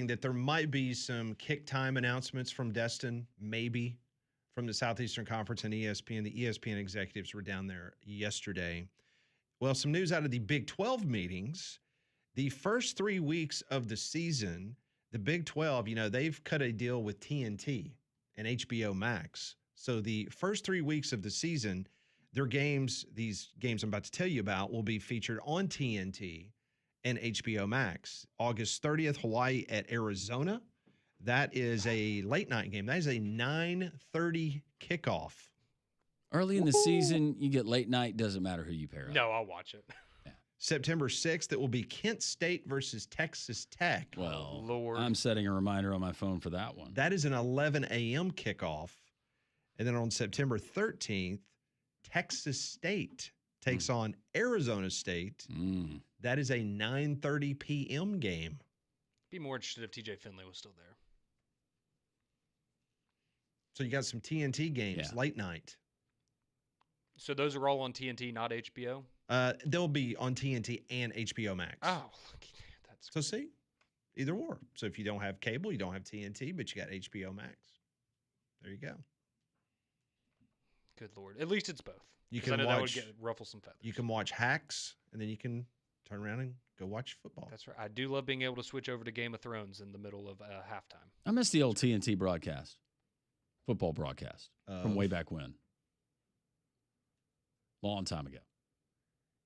reporting that there might be some kick time announcements from Destin, maybe from the Southeastern Conference and ESPN. The ESPN executives were down there yesterday. Well, some news out of the Big 12 meetings. The first 3 weeks of the season, the Big 12, they've cut a deal with TNT and HBO Max. So the first 3 weeks of the season, these games I'm about to tell you about, will be featured on TNT and HBO Max. August 30th, Hawaii at Arizona. That is a late night game. That is a 9:30 kickoff. Early in the season, you get late night. Doesn't matter who you pair up. No, I'll watch it. Yeah. September 6th, it will be Kent State versus Texas Tech. Well, Lord. I'm setting a reminder on my phone for that one. That is an 11 a.m. kickoff. And then on September 13th, Texas State takes on Arizona State. That is a 9:30 p.m. game. Be more interested if TJ Finley was still there. So you got some TNT games, late night. So those are all on TNT, not HBO? They'll be on TNT and HBO Max. Oh, that's so see, either or. So if you don't have cable, you don't have TNT, but you got HBO Max. There you go. Good Lord. At least it's both. You can I know watch, that would ruffle some feathers. You can watch Hacks, and then you can turn around and go watch football. That's right. I do love being able to switch over to Game of Thrones in the middle of halftime. I miss the old TNT broadcast, football broadcast from way back when. Long time ago.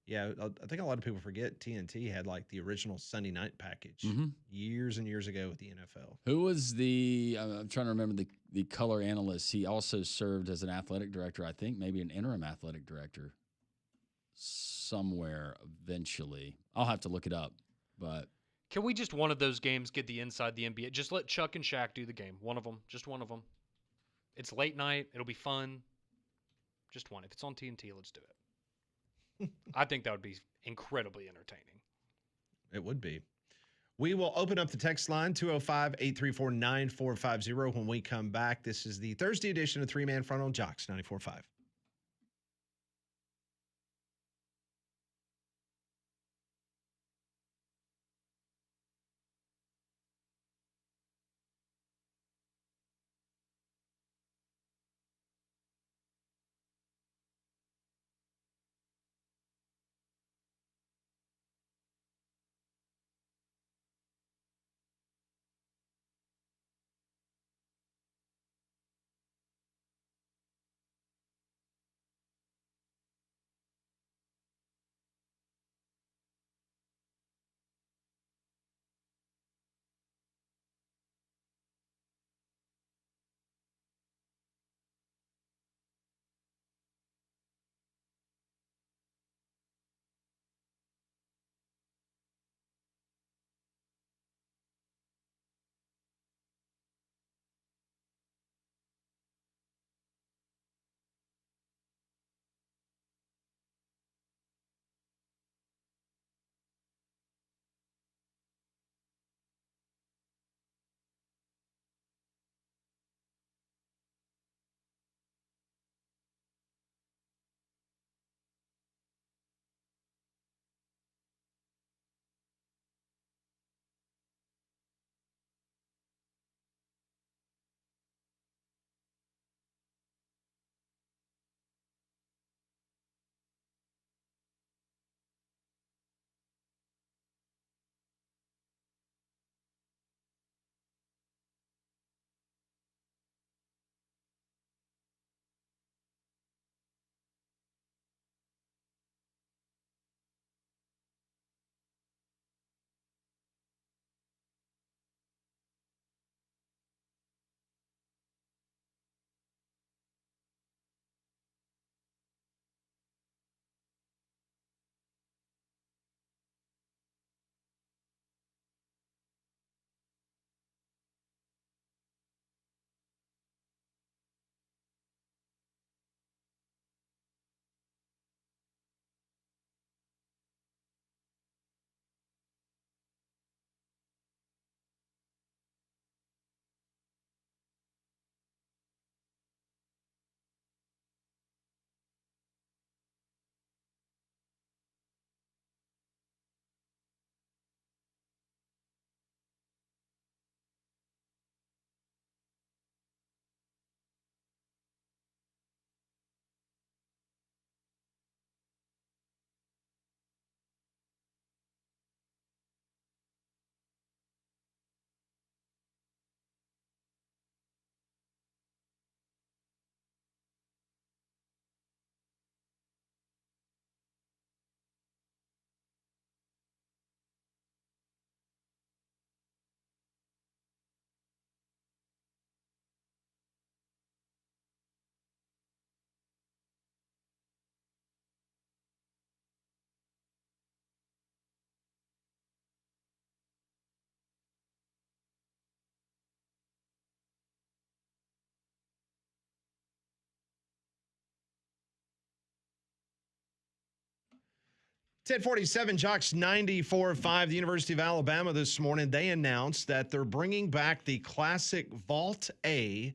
Yeah, I think a lot of people forget TNT had like the original Sunday night package years and years ago with the NFL. Who was I'm trying to remember the color analyst. He also served as an athletic director, I think, maybe an interim athletic director somewhere eventually. I'll have to look it up. But can we just one of those games get the inside the NBA? Just let Chuck and Shaq do the game. One of them. Just one of them. It's late night. It'll be fun. Just one. If it's on TNT, let's do it. I think that would be incredibly entertaining. It would be. We will open up the text line, 205-834-9450. When we come back, this is the Thursday edition of Three Man Front on Jocks 94.5. 1047 Jocks 94.5, the University of Alabama this morning. They announced that they're bringing back the classic Vault A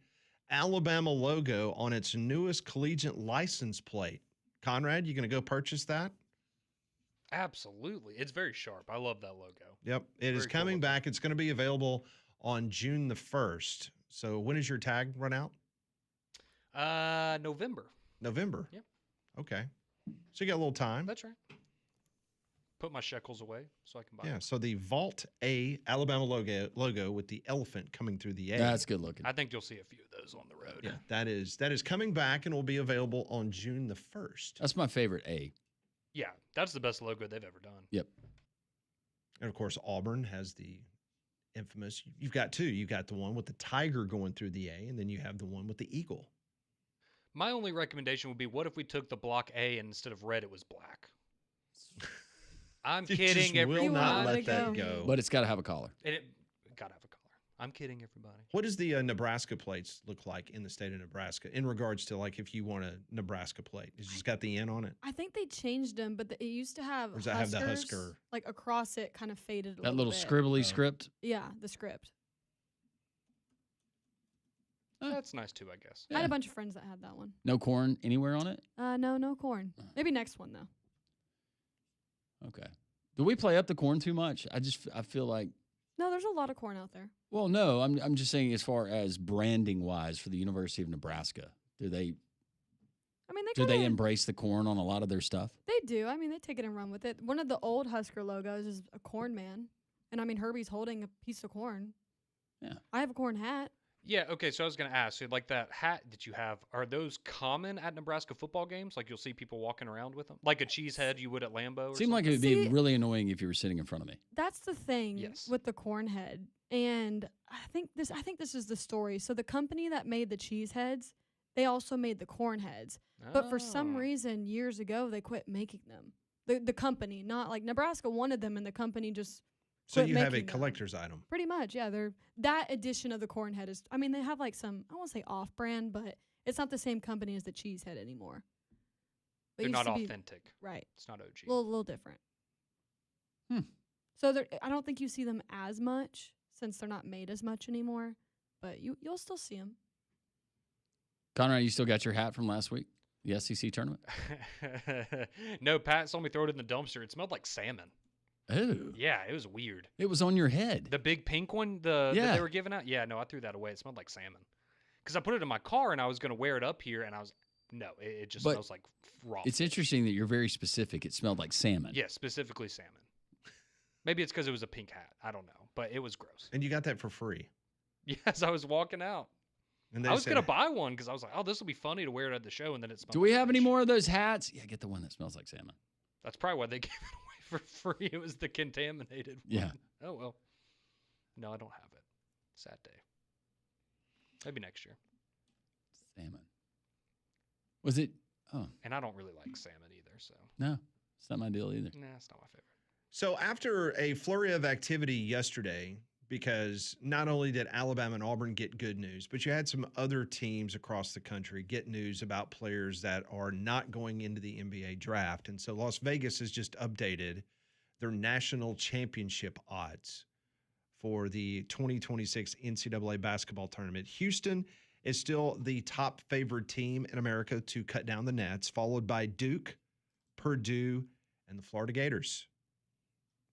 Alabama logo on its newest collegiate license plate. Conrad, you going to go purchase that? Absolutely. It's very sharp. I love that logo. Yep. It is Very cool coming looking. back. It's going to be available on June the 1st. So when does your tag run out? November. November? Yep. Okay. So you got a little time. That's right. Put my shekels away so I can buy Yeah. it. So the Vault A Alabama logo with the elephant coming through the A. That's good looking. I think you'll see a few of those on the road. Yeah, that is coming back and will be available on June the 1st. That's my favorite A. Yeah, that's the best logo they've ever done. Yep. And of course, Auburn has the infamous. You've got two. You've got the one with the tiger going through the A, and then you have the one with the eagle. My only recommendation would be, what if we took the block A and instead of red, it was black? I'm You kidding, just will everybody. not let let it that go. go. But it's got to have a collar. And it gotta have a color. I'm kidding, everybody. What does the Nebraska plates look like in the state of Nebraska in regards to, like, if you want a Nebraska plate? It's just got the N on it. I think they changed them, but it used to have Or does that have the Huskers, Husker? like across it, kind of faded a That little bit. scribbly Oh. script. Yeah, the script. That's nice too, I guess. I had a bunch of friends that had that one. No corn anywhere on it? No corn. Maybe next one though. Okay. Do we play up the corn too much? I feel like, No, there's a lot of corn out there. well, no, I'm just saying as far as branding wise for the University of Nebraska, do they I mean, do they embrace the corn on a lot of their stuff? They do. I mean, they take it and run with it. One of the old Husker logos is a corn man, and I mean Herbie's holding a piece of corn. Yeah. I have a corn hat. Yeah, okay, so I was going to ask, so like that hat that you have, are those common at Nebraska football games? Like you'll see people walking around with them? Like a cheese head you would at Lambeau or Seemed like it would See- be really annoying if you were sitting in front of me. That's the thing Yes. with the corn head. And I think this is the story. So the company that made the cheese heads, they also made the corn heads. But for some Oh. reason years ago they quit making them. The company, not like Nebraska wanted them and the company just So quit you have a making them. collector's item. Pretty much, yeah. They're that edition of the corn head is. I mean, they have like some. I won't say off-brand, but it's not the same company as the cheese head anymore. It They're used not to be- authentic. right? It's not OG. A little different. Hmm. So I don't think you see them as much since they're not made as much anymore. But you'll still see them. Conrad, you still got your hat from last week? The SEC tournament? No, Pat saw me throw it in the dumpster. It smelled like salmon. Oh. Yeah, it was weird. It was on your head. The big pink one that Yeah. they were giving out? Yeah, no, I threw that away. It smelled like salmon. Because I put it in my car and I was going to wear it up here, and I was, no, it just But smells like raw. It's fish. interesting that you're very specific. It smelled like salmon. Yeah, specifically salmon. Maybe it's because it was a pink hat. I don't know, but it was gross. And you got that for free. Yes, I was walking out. And I they was said, going to buy one because I was like, oh, this will be funny to wear it at the show, and then it smelled Do we like have any fish. more of those hats? Yeah, get the one that smells like salmon. That's probably why they gave it away for free. It was the contaminated one. Yeah. Oh, well. No, I don't have it. Sad day. Maybe next year. Salmon. Was it? Oh, And I don't really like salmon either, so. no. It's not my deal either. Nah, it's not my favorite. So after a flurry of activity yesterday, because not only did Alabama and Auburn get good news, but you had some other teams across the country get news about players that are not going into the NBA draft. And so Las Vegas has just updated their national championship odds for the 2026 NCAA basketball tournament. Houston is still the top favored team in America to cut down the nets, followed by Duke, Purdue, and the Florida Gators.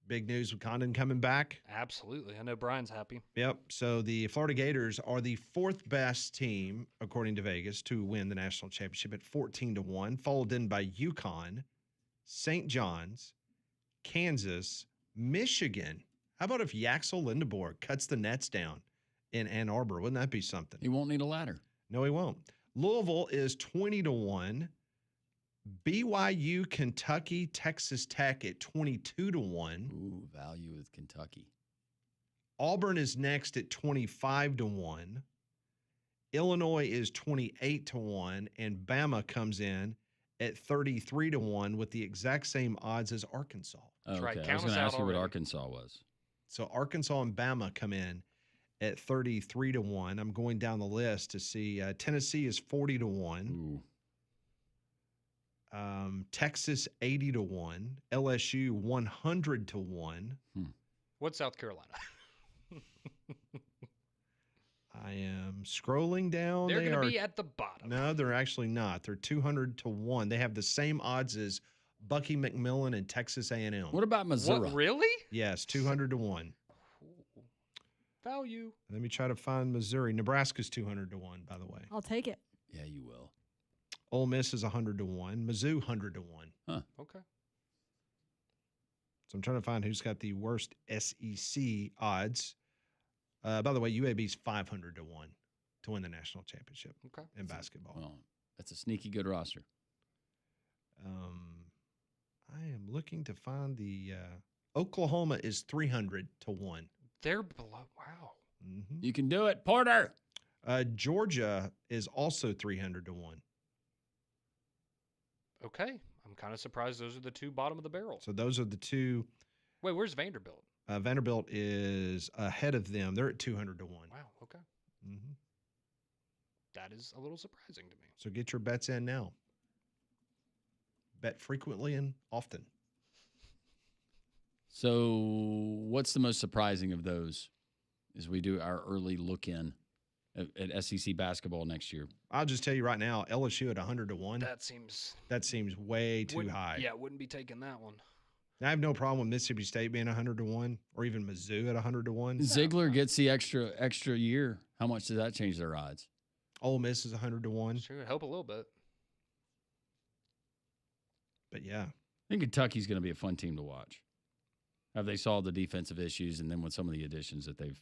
Big news with Condon coming back. Absolutely. I know Brian's happy. Yep. So the Florida Gators are the fourth best team, according to Vegas, to win the national championship at 14-1, followed in by UConn, St. John's, Kansas, Michigan. How about if Yaxel Lindeborg cuts the nets down in Ann Arbor? Wouldn't that be something? He won't need a ladder. No, he won't. Louisville is 20-1. BYU, Kentucky, Texas Tech at 22-1. Ooh, value with Kentucky. Auburn is next at 25-1. Illinois is 28-1, and Bama comes in at 33-1 with the exact same odds as Arkansas. Oh, right. okay. I Count was us going to out ask you what already. Arkansas was. So Arkansas and Bama come in at 33-1. I'm going down the list to see Tennessee is 40-1. Ooh. Texas 80-1, LSU 100-1. What's South Carolina? I am scrolling down. They're They going to are be at the bottom. no, they're actually not. They're 200-1. They have the same odds as Bucky McMillan and Texas A&M. What about Missouri? What, really? Yes, 200-1. Ooh. Value. Let me try to find Missouri. Nebraska's 200-1, by the way. I'll take it. Yeah, you will. Ole Miss is 100-1. Mizzou 100-1. Okay. So I'm trying to find who's got the worst SEC odds. By the way, UAB's 500-1 to win the national championship Okay. in basketball. Well, that's a sneaky good roster. I am looking to find the Oklahoma is 300-1. They're below. Wow. Mm-hmm. You can do it, Porter. Georgia is also 300-1. Okay. I'm kind of surprised those are the two bottom of the barrel. So those are the two. Wait, where's Vanderbilt? Vanderbilt is ahead of them. They're at 200-1. Wow. Okay. Mm-hmm. That is a little surprising to me. So get your bets in now. Bet frequently and often. So what's the most surprising of those as we do our early look in at SEC basketball next year? I'll just tell you right now, LSU at 100-1. That seems way too high. Yeah, wouldn't be taking that one. I have no problem with Mississippi State being 100-1 or even Mizzou at 100-1. Ziegler gets the extra year. How much does that change their odds? Ole Miss is 100-1. Sure, help a little bit. But yeah, I think Kentucky's going to be a fun team to watch. Have they solved the defensive issues, and then with some of the additions that they've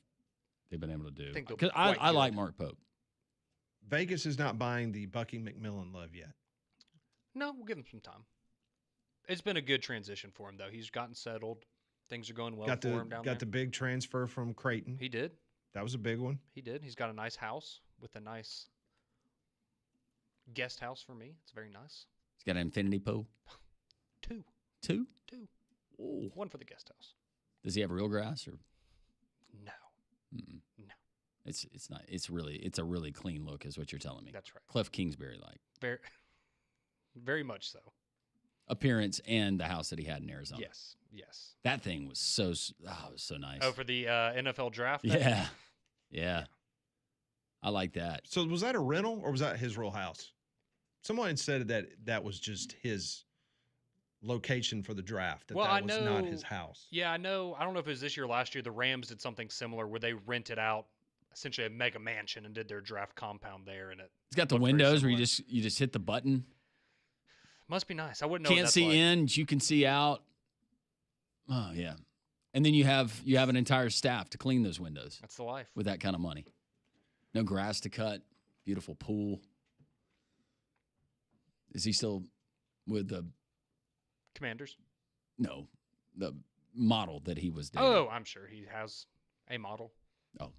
been able to do? Think they'll Because be quite I like good. Mark Pope. Vegas is not buying the Bucky McMillan love yet. No, we'll give him some time. It's been a good transition for him, though. He's gotten settled. Things are going well got for the him down there. got the big transfer from Creighton. He did. That was a big one. He did. He's got a nice house with a nice guest house for me. It's very nice. He's got an infinity pool. Two. Two? Ooh. One for the guest house. Does he have real grass or? No. Mm-mm. No. It's not. It's a really clean look, is what you're telling me. That's right. Cliff Kingsbury like Very, very much so. appearance and the house that he had in Arizona. Yes. Yes. That thing was so nice. Oh, for the NFL draft? Yeah. I like that. So was that a rental or was that his real house? Someone said that was just his location for the draft. Well, that was not his house. Yeah, I know. I don't know if it was this year or last year. The Rams did something similar where they rented out essentially a mega mansion and did their draft compound there. And it It's got the looked very windows where you similar. just hit the button. Must be nice. I wouldn't know. what Can't that's see like. in, you can see out. Oh yeah. And then you have an entire staff to clean those windows That's the life. with that kind of money. No grass to cut. Beautiful pool. Is he still with the Commanders. the model that he was dating? Oh, I'm sure he has a model. Oh.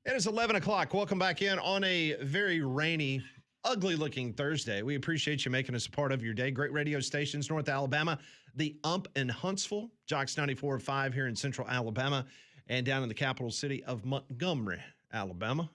It is 11 o'clock. Welcome back in on a very rainy, ugly-looking Thursday. We appreciate you making us a part of your day. Great radio stations, North Alabama, the Ump in Huntsville, Jocks 94.5 here in Central Alabama, and down in the capital city of Montgomery, Alabama.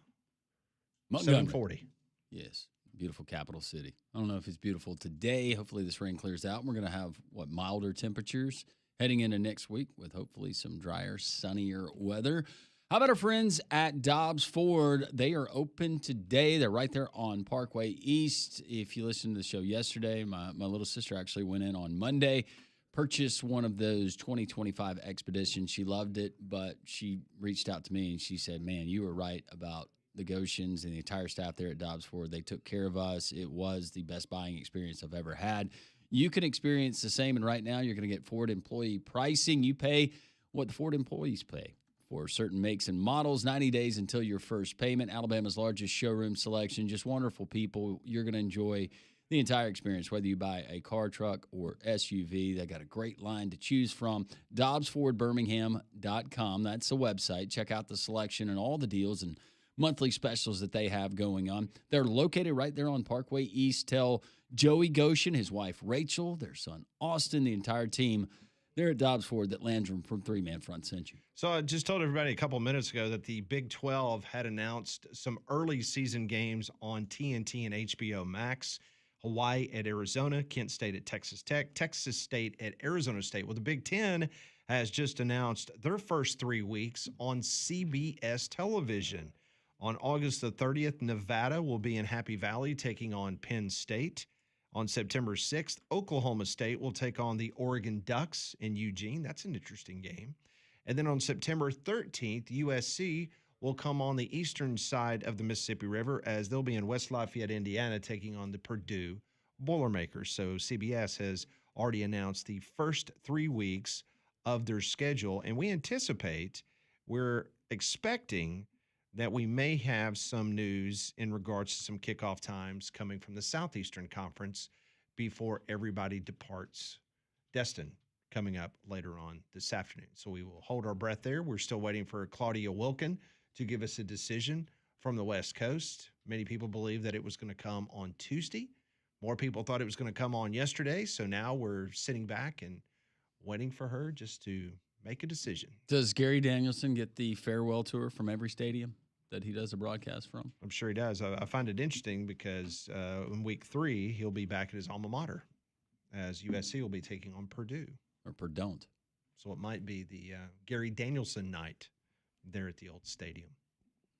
740. Yes, beautiful capital city. I don't know if it's beautiful today. Hopefully this rain clears out. We're going to have, milder temperatures heading into next week with hopefully some drier, sunnier weather. How about our friends at Dobbs Ford? They are open today. They're right there on Parkway East. If you listened to the show yesterday, my little sister actually went in on Monday, purchased one of those 2025 Expeditions. She loved it, but she reached out to me and she said, man, you were right about the Goshen's and the entire staff there at Dobbs Ford. They took care of us. It was the best buying experience I've ever had. You can experience the same, and right now you're going to get Ford employee pricing. You pay what the Ford employees pay for certain makes and models, 90 days until your first payment. Alabama's largest showroom selection, just wonderful people. You're going to enjoy the entire experience, whether you buy a car, truck, or SUV. They got a great line to choose from. DobbsFordBirmingham.com. That's the website. Check out the selection and all the deals and monthly specials that they have going on. They're located right there on Parkway East. Tell Joey Goshen, his wife Rachel, their son Austin, the entire team there at Dobbs Ford that Landrum from Three Man Front sent you. So I just told everybody a couple minutes ago that the Big 12 had announced some early season games on TNT and HBO Max. Hawaii at Arizona, Kent State at Texas Tech, Texas State at Arizona State. Well, the Big 10 has just announced their first 3 weeks on CBS television. On August the 30th, Nevada will be in Happy Valley taking on Penn State. On September 6th, Oklahoma State will take on the Oregon Ducks in Eugene. That's an interesting game. And then on September 13th, USC will come on the eastern side of the Mississippi River as they'll be in West Lafayette, Indiana, taking on the Purdue Boilermakers. So CBS has already announced the first 3 weeks of their schedule, and we're expecting that we may have some news in regards to some kickoff times coming from the Southeastern Conference before everybody departs Destin coming up later on this afternoon. So we will hold our breath there. We're still waiting for Claudia Wilkin to give us a decision from the West Coast. Many people believe that it was going to come on Tuesday. More people thought it was going to come on yesterday. So now we're sitting back and waiting for her just to make a decision. Does Gary Danielson get the farewell tour from every stadium that he does a broadcast from? I'm sure he does. I find it interesting because in week 3, he'll be back at his alma mater as USC will be taking on Purdue. Or Purdue. So it might be the Gary Danielson night there at the old stadium.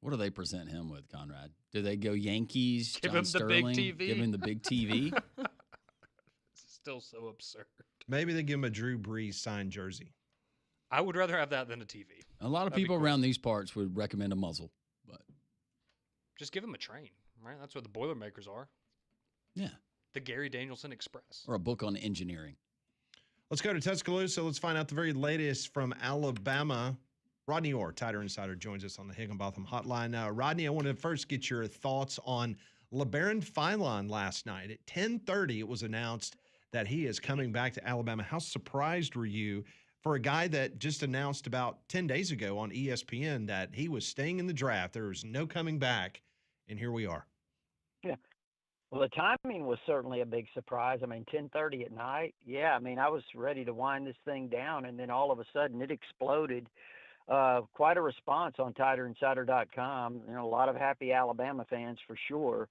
What do they present him with, Conrad? Do they go Yankees, Give John him the Sterling, big TV? give him the big TV? It's still so absurd. Maybe they give him a Drew Brees signed jersey. I would rather have that than a TV. A lot of That'd be people cool. around these parts would recommend a muzzle, but Just give him a train, right? That's what the Boilermakers are. yeah, The Gary Danielson Express. or a book on engineering. Let's go to Tuscaloosa. Let's find out the very latest from Alabama. Rodney Orr, Tider Insider, joins us on the Higginbotham Hotline. Rodney, I want to first get your thoughts on LeBaron Philon last night. At 10:30, it was announced that he is coming back to Alabama. How surprised were you for a guy that just announced about 10 days ago on ESPN that he was staying in the draft? There was no coming back, and here we are. Yeah. Well, the timing was certainly a big surprise. I mean, 10:30 at night. Yeah, I mean, I was ready to wind this thing down, and then all of a sudden it exploded. Quite a response on TiderInsider.com. You know, a lot of happy Alabama fans for sure.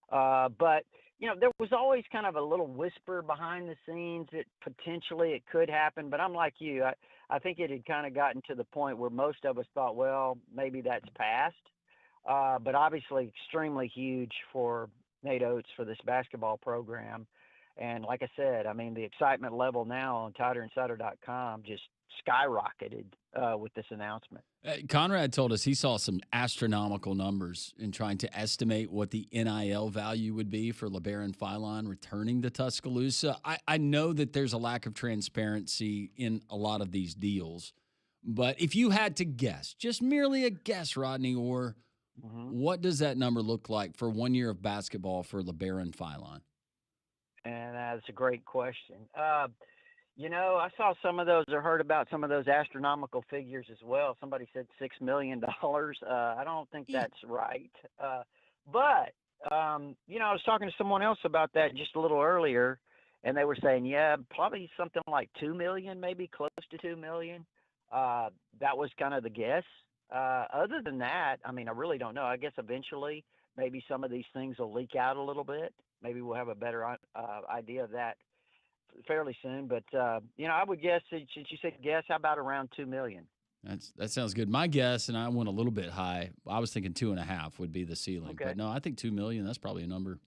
But, you know, there was always kind of a little whisper behind the scenes that potentially it could happen. But I'm like you. I think it had kind of gotten to the point where most of us thought, well, maybe that's past. But obviously extremely huge for Nate Oates for this basketball program. And like I said, I mean, the excitement level now on TiderInsider.com just skyrocketed with this announcement. Conrad told us he saw some astronomical numbers in trying to estimate what the NIL value would be for LeBaron Philon returning to Tuscaloosa. I know that there's a lack of transparency in a lot of these deals, but if you had to guess, just merely a guess, Rodney Orr, what does that number look like for 1 year of basketball for LeBaron Philon? And that's a great question. I saw some of those or heard about some of those astronomical figures as well. Somebody said $6 million. I don't think Eek. that's right. But I was talking to someone else about that just a little earlier, and they were saying, yeah, probably something like 2 million, maybe close to 2 million. That was kind of the guess. Other than that, I mean, I really don't know. I guess eventually, maybe some of these things will leak out a little bit. Maybe we'll have a better idea of that fairly soon. But I would guess since you said guess, how about around 2 million? That sounds good. My guess, and I went a little bit high. I was thinking 2.5 would be the ceiling, Okay. but no, I think 2 million. That's probably a number.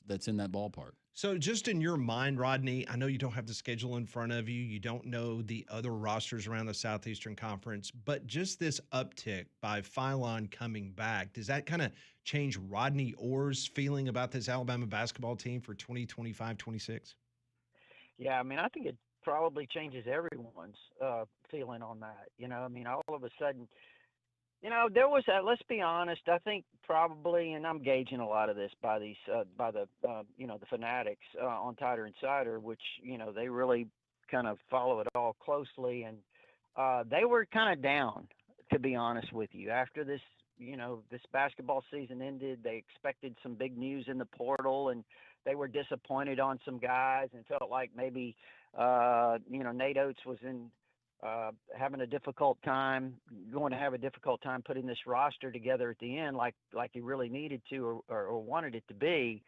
That's in that ballpark. So, just in your mind, Rodney, I know you don't have the schedule in front of you. You don't know the other rosters around the Southeastern Conference, but just this uptick by Philon coming back, does that kind of change Rodney Orr's feeling about this Alabama basketball team for 2025-26? Yeah, I mean, I think it probably changes everyone's feeling on that. I mean, all of a sudden, there was let's be honest. I think probably, and I'm gauging a lot of this by these by the fanatics on Tighter Insider, which they really kind of follow it all closely, and they were kind of down, to be honest with you, after this. This basketball season ended. They expected some big news in the portal, and they were disappointed on some guys, and felt like maybe Nate Oates was having a difficult time, going to have a difficult time putting this roster together at the end, like he really needed to or wanted it to be.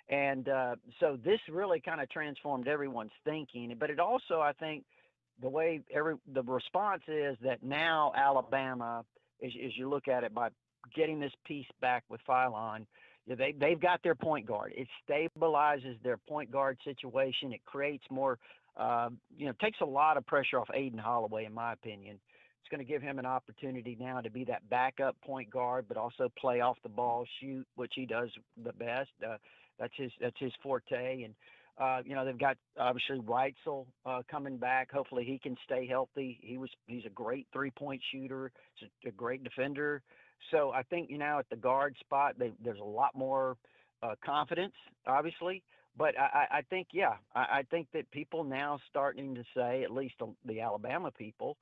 And so this really kind of transformed everyone's thinking. But it also, I think, the way the response is that now Alabama, as you look at it, by getting this piece back with Philon, they've got their point guard. It stabilizes their point guard situation. It creates more, takes a lot of pressure off Aiden Holloway, in my opinion. It's going to give him an opportunity now to be that backup point guard, but also play off the ball, shoot, which he does the best. That's his forte. And they've got obviously Reitzel coming back. Hopefully he can stay healthy. He's a great 3-point shooter. He's a great defender. So I think at the guard spot there's a lot more confidence, obviously. But I think I think that people now starting to say, at least the Alabama people,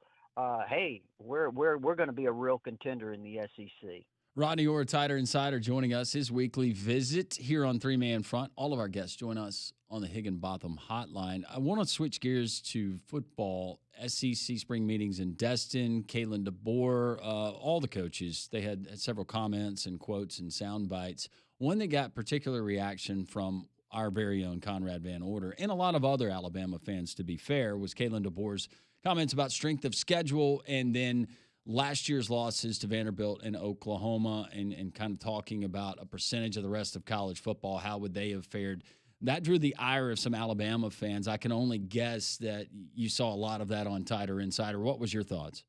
hey, we're going to be a real contender in the SEC. Rodney Orr, Tighter Insider, joining us. His weekly visit here on Three Man Front. All of our guests join us on the Higginbotham Hotline. I want to switch gears to football. SEC spring meetings in Destin. Kalen DeBoer, all the coaches, they had several comments and quotes and sound bites. One that got particular reaction from our very own Conrad Van Order and a lot of other Alabama fans, to be fair, was Kalen DeBoer's comments about strength of schedule and then last year's losses to Vanderbilt and Oklahoma and kind of talking about a percentage of the rest of college football. How would they have fared? That drew the ire of some Alabama fans. I can only guess that you saw a lot of that on Tighter Insider. What was your thoughts?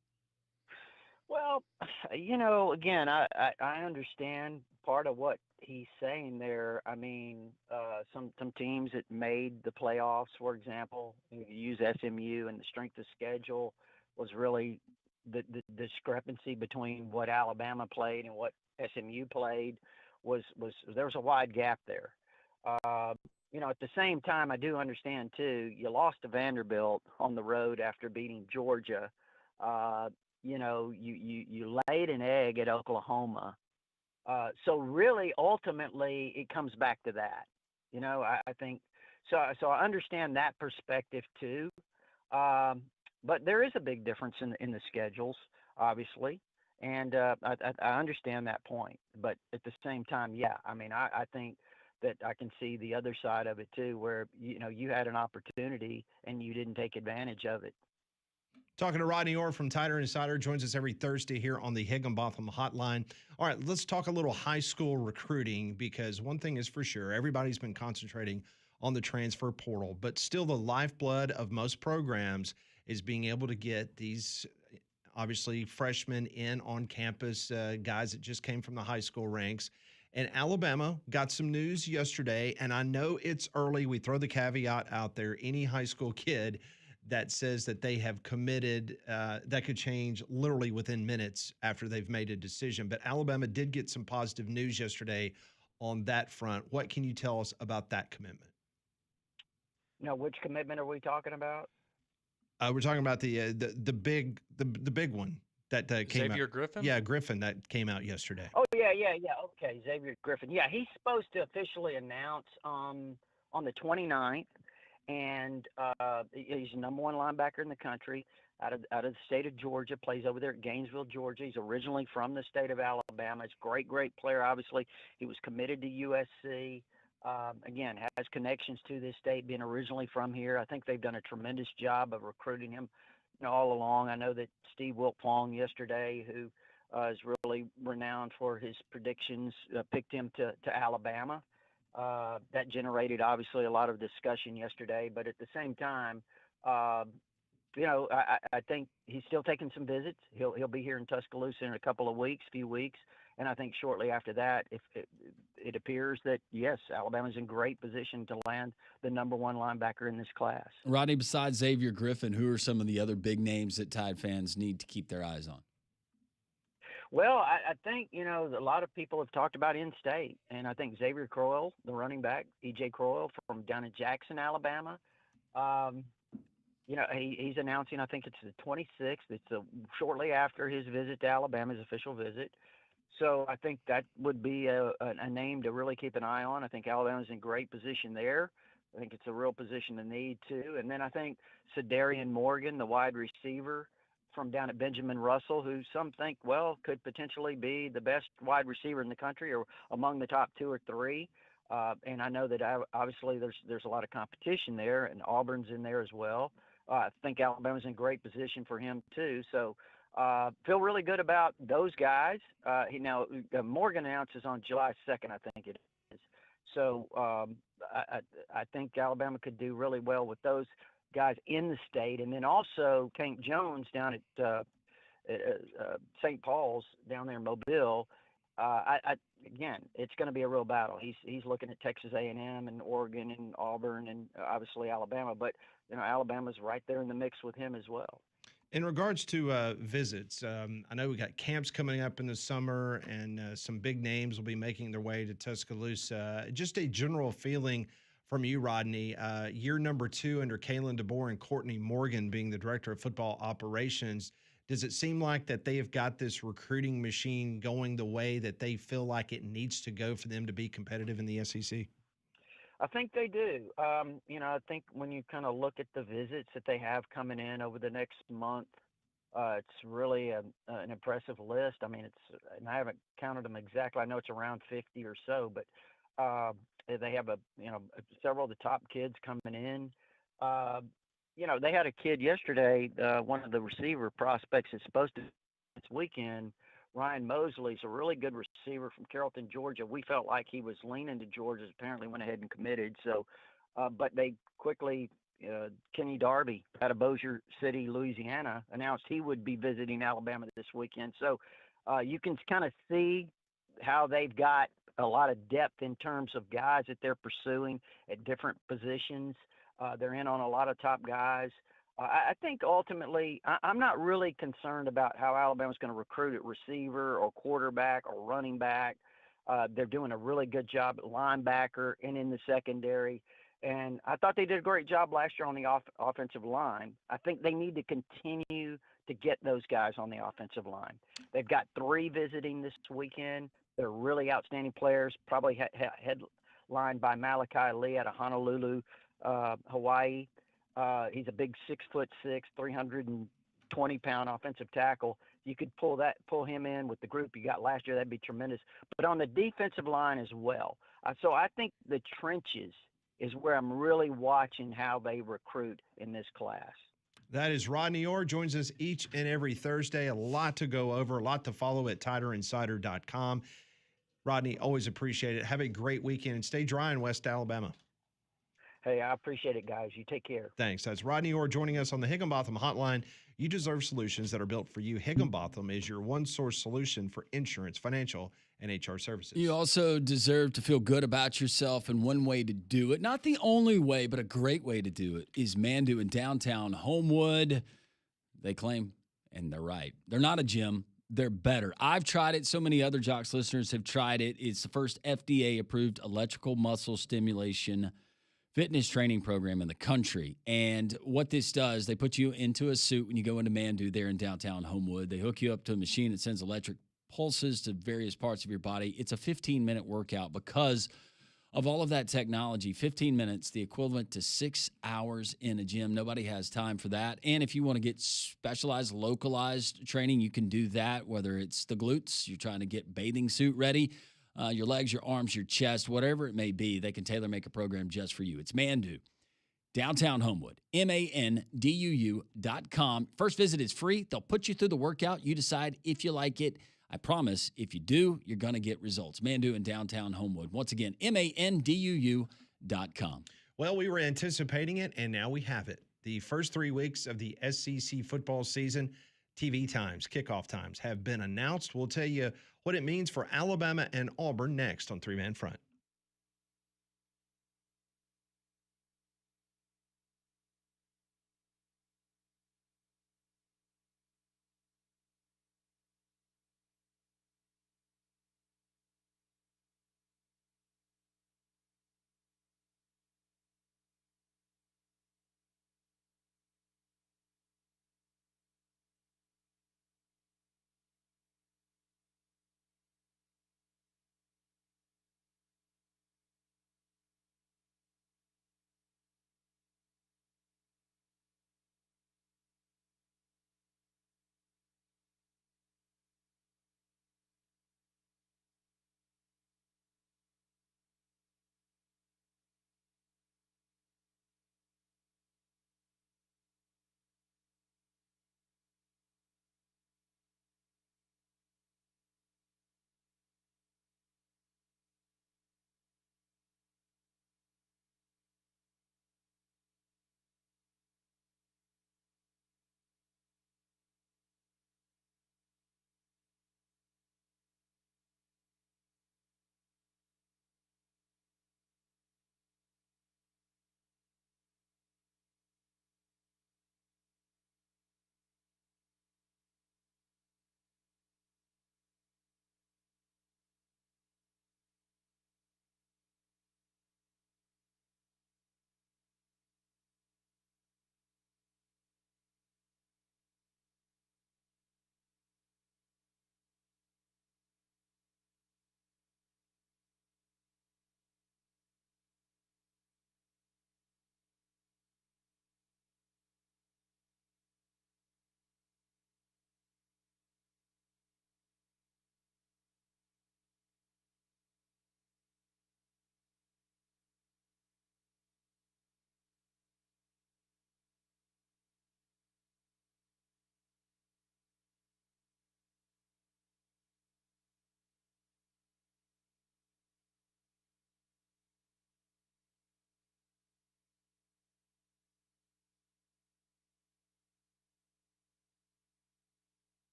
Well, again, I understand part of what he's saying there. I mean, some teams that made the playoffs, for example, you use SMU, and the strength of schedule was really the discrepancy between what Alabama played and what SMU played was there was a wide gap there. At the same time, I do understand too, you lost to Vanderbilt on the road after beating Georgia. You laid an egg at Oklahoma. So really, ultimately, it comes back to that. I think so. So I understand that perspective too. But there is a big difference in the schedules, obviously, and I understand that point. But at the same time, I mean, I think that I can see the other side of it too, where you had an opportunity and you didn't take advantage of it. Talking to Rodney Orr from Tighter Insider, joins us every Thursday here on the Higginbotham Hotline. All right, let's talk a little high school recruiting, because one thing is for sure, everybody's been concentrating on the transfer portal, but still the lifeblood of most programs is being able to get these, obviously, freshmen in on campus, guys that just came from the high school ranks. And Alabama got some news yesterday, and I know it's early. We throw the caveat out there. Any high school kid that says that they have committed, that could change literally within minutes after they've made a decision. But Alabama did get some positive news yesterday on that front. What can you tell us about that commitment? Now, which commitment are we talking about? We're talking about the big one that came Xavier out. Griffin? Yeah, Griffin that came out yesterday. Oh yeah. Okay, Xavier Griffin. Yeah, he's supposed to officially announce on the 29th, and he's the number one linebacker in the country out of the state of Georgia. Plays over there at Gainesville, Georgia. He's originally from the state of Alabama. He's a great player. Obviously, he was committed to USC. Again, has connections to this state, being originally from here. I think they've done a tremendous job of recruiting him, all along. I know that Steve Wiltfong yesterday, who is really renowned for his predictions, picked him to Alabama. That generated obviously a lot of discussion yesterday, but at the same time, I think he's still taking some visits. He'll be here in Tuscaloosa in a few weeks, and I think shortly after that, if it appears that yes, Alabama's in great position to land the number one linebacker in this class. Rodney, besides Xavier Griffin, who are some of the other big names that Tide fans need to keep their eyes on? Well, I think, a lot of people have talked about in-state, and I think Xavier Crowell, the running back, E.J. Crowell from down in Jackson, Alabama, he's announcing, I think it's the 26th. It's shortly after his visit to Alabama, his official visit. So I think that would be a name to really keep an eye on. I think Alabama's in great position there. I think it's a real position to need, too. And then I think Cedarian Morgan, the wide receiver from down at Benjamin Russell, who some think, could potentially be the best wide receiver in the country or among the top 2 or 3. And I know that obviously there's a lot of competition there, and Auburn's in there as well. I think Alabama's in great position for him, too. So feel really good about those guys. Morgan announces on July 2nd, I think it is. So I think Alabama could do really well with those guys in the state. And then also Tank Jones down at St. Paul's down there in Mobile. Again, it's going to be a real battle. He's looking at Texas A&M and Oregon and Auburn and obviously Alabama. But, Alabama's right there in the mix with him as well. In regards to visits, I know we got camps coming up in the summer, and some big names will be making their way to Tuscaloosa. Just a general feeling from you, Rodney, year number 2 under Kalen DeBoer and Courtney Morgan being the director of football operations. Does it seem like that they have got this recruiting machine going the way that they feel like it needs to go for them to be competitive in the SEC? I think they do. I think when you kind of look at the visits that they have coming in over the next month, it's really an impressive list. I mean, and I haven't counted them exactly. I know it's around 50 or so, but they have several of the top kids coming in. They had a kid yesterday, one of the receiver prospects is supposed to this weekend. Ryan Mosley's a really good receiver from Carrollton, Georgia. We felt like he was leaning to Georgia, apparently went ahead and committed. So, but they quickly, Kenny Darby out of Bossier City, Louisiana, announced he would be visiting Alabama this weekend. So you can kind of see how they've got a lot of depth in terms of guys that they're pursuing at different positions. They're in on a lot of top guys. I think ultimately, I'm not really concerned about how Alabama's going to recruit at receiver or quarterback or running back. They're doing a really good job at linebacker and in the secondary. And I thought they did a great job last year on the offensive line. I think they need to continue to get those guys on the offensive line. They've got 3 visiting this weekend. They're really outstanding players, probably headlined by Malachi Lee out of Honolulu, Hawaii. He's a big 6'6", 320-pound offensive tackle. You could pull him in with the group you got last year. That'd be tremendous. But on the defensive line as well. So I think the trenches is where I'm really watching how they recruit in this class. That is Rodney Orr, joins us each and every Thursday. A lot to go over, a lot to follow at TiderInsider.com. Rodney, always appreciate it. Have a great weekend and stay dry in West Alabama. Hey, I appreciate it, guys. You take care. Thanks. That's Rodney Orr joining us on the Higginbotham Hotline. You deserve solutions that are built for you. Higginbotham is your one-source solution for insurance, financial, and HR services. You also deserve to feel good about yourself, and one way to do it, not the only way, but a great way to do it, is Mandu in downtown Homewood. They claim, and they're right, they're not a gym. They're better. I've tried it. So many other Jocks listeners have tried it. It's the first FDA-approved electrical muscle stimulation fitness training program in the country. And what this does, they put you into a suit when you go into Mandu there in downtown Homewood. They hook you up to a machine that sends electric pulses to various parts of your body. It's a 15-minute workout because of all of that technology. 15 minutes, the equivalent to 6 hours in a gym. Nobody has time for that. And if you want to get specialized, localized training, you can do that, whether it's the glutes, you're trying to get bathing suit ready, your legs, your arms, your chest, whatever it may be, they can tailor make a program just for you. It's Mandu, downtown Homewood, MANDUU.com. First visit is free. They'll put you through the workout. You decide if you like it. I promise if you do, you're going to get results. Mandu in downtown Homewood. Once again, MANDUU.com. Well, we were anticipating it, and now we have it. The first 3 weeks of the SEC football season, TV times, kickoff times have been announced. We'll tell you what it means for Alabama and Auburn next on Three Man Front.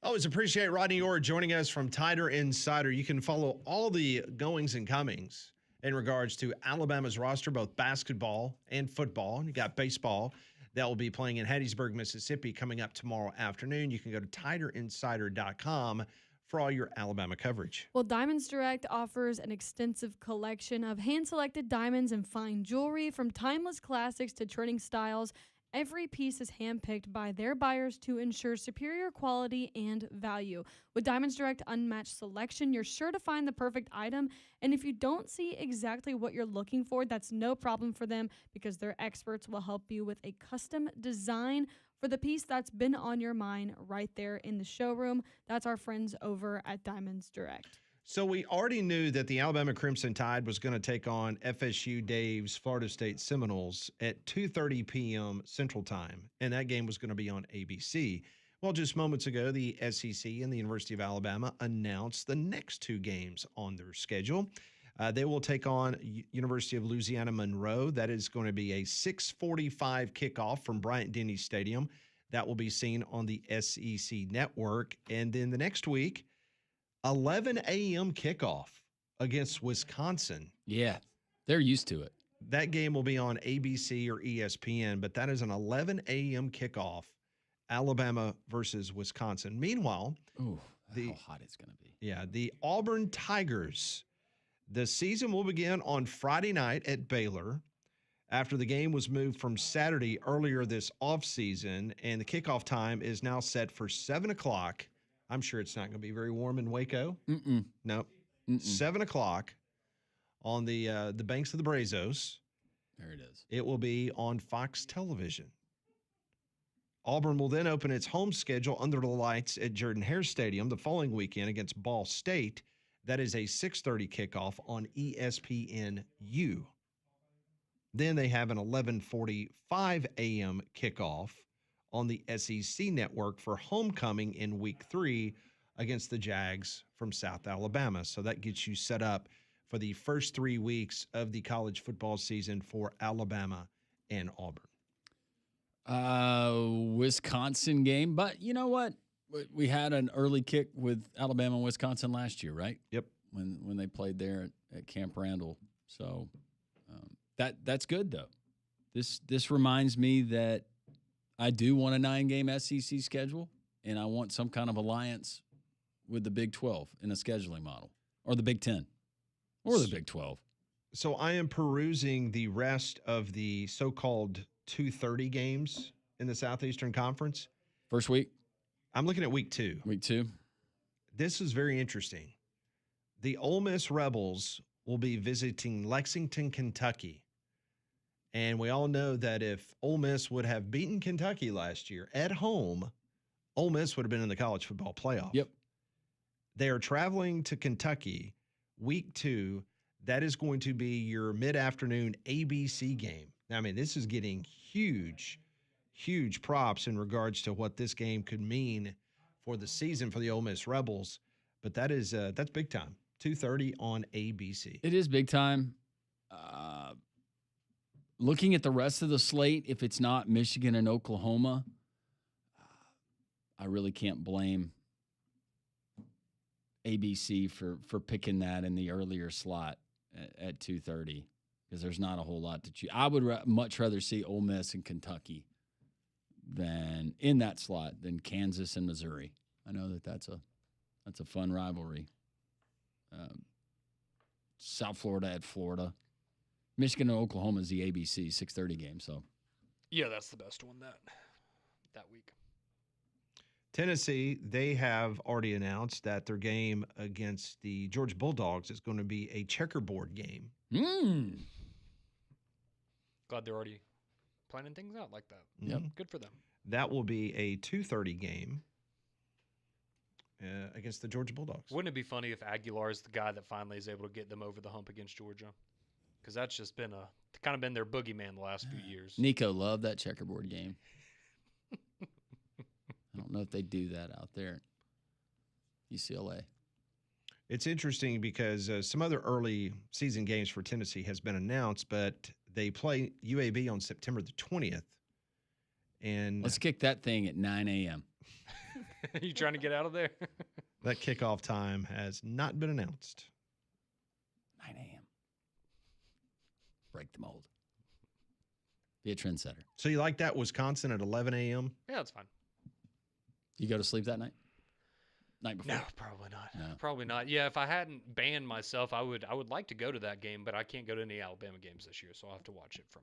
Always appreciate Rodney Orr joining us from Tider Insider. You can follow all the goings and comings in regards to Alabama's roster, both basketball and football. You got baseball that will be playing in Hattiesburg, Mississippi coming up tomorrow afternoon. You can go to TiderInsider.com for all your Alabama coverage. Well, Diamonds Direct offers an extensive collection of hand-selected diamonds and fine jewelry, from timeless classics to trending styles. Every piece is handpicked by their buyers to ensure superior quality and value. With Diamonds Direct unmatched selection, you're sure to find the perfect item. And if you don't see exactly what you're looking for, that's no problem for them because their experts will help you with a custom design for the piece that's been on your mind right there in the showroom. That's our friends over at Diamonds Direct. So we already knew that the Alabama Crimson Tide was going to take on FSU Dave's Florida State Seminoles at 2:30 p.m. Central Time, and that game was going to be on ABC. Well, just moments ago, the SEC and the University of Alabama announced the next two games on their schedule. They will take on University of Louisiana Monroe. That is going to be a 6:45 kickoff from Bryant-Denny Stadium. That will be seen on the SEC Network. And then the next week, 11 a.m. kickoff against Wisconsin. Yeah, they're used to it. That game will be on ABC or ESPN, but that is an 11 a.m. kickoff, Alabama versus Wisconsin. Meanwhile, Ooh, how hot it's going to be. Yeah, the Auburn Tigers. The season will begin on Friday night at Baylor after the game was moved from Saturday earlier this offseason, and the kickoff time is now set for 7 o'clock. I'm sure it's not going to be very warm in Waco. No. 7 o'clock on the banks of the Brazos. There it is. It will be on Fox Television. Auburn will then open its home schedule under the lights at Jordan-Hare Stadium the following weekend against Ball State. That is a 6:30 kickoff on ESPNU. Then they have an 11:45 a.m. kickoff on the SEC Network for homecoming in Week 3 against the Jags from South Alabama. So that gets you set up for the first 3 weeks of the college football season for Alabama and Auburn. Wisconsin game, but you know what? We had an early kick with Alabama and Wisconsin last year, right? Yep. When they played there at Camp Randall. So that's good though. This reminds me that I do want a 9-game SEC schedule, and I want some kind of alliance with the Big 12 in a scheduling model, or the Big 10, or the Big 12. So I am perusing the rest of the so-called 2:30 games in the Southeastern Conference. First week? I'm looking at week 2. Week 2. This is very interesting. The Ole Miss Rebels will be visiting Lexington, Kentucky. And we all know that if Ole Miss would have beaten Kentucky last year at home, Ole Miss would have been in the college football playoff. Yep. They are traveling to Kentucky week 2. That is going to be your mid-afternoon ABC game. Now, I mean, this is getting huge props in regards to what this game could mean for the season for the Ole Miss Rebels. But that's big time. 2:30 on ABC. It is big time. Looking at the rest of the slate, if it's not Michigan and Oklahoma, I really can't blame ABC for picking that in the earlier slot at 2:30 because there's not a whole lot to choose. I would much rather see Ole Miss and Kentucky than in that slot than Kansas and Missouri. I know that's a fun rivalry. South Florida at Florida. Michigan and Oklahoma is the ABC 6:30 game. So, yeah, that's the best one that week. Tennessee, they have already announced that their game against the Georgia Bulldogs is going to be a checkerboard game. Glad they're already planning things out like that. Yep. Good for them. That will be a 2:30 game against the Georgia Bulldogs. Wouldn't it be funny if Aguilar is the guy that finally is able to get them over the hump against Georgia? Because that's just been kind of been their boogeyman the last few years. Nico loved that checkerboard game. I don't know if they do that out there at UCLA. It's interesting because some other early season games for Tennessee has been announced, but they play UAB on September the 20th. And let's kick that thing at 9 a.m. You trying to get out of there? That kickoff time has not been announced. 9 a.m. Break the mold. Be a trendsetter. So you like that Wisconsin at 11 a.m.? Yeah, that's fine. You go to sleep that night? Night before? No, probably not. No. Probably not. Yeah, if I hadn't banned myself, I would like to go to that game, but I can't go to any Alabama games this year, so I'll have to watch it from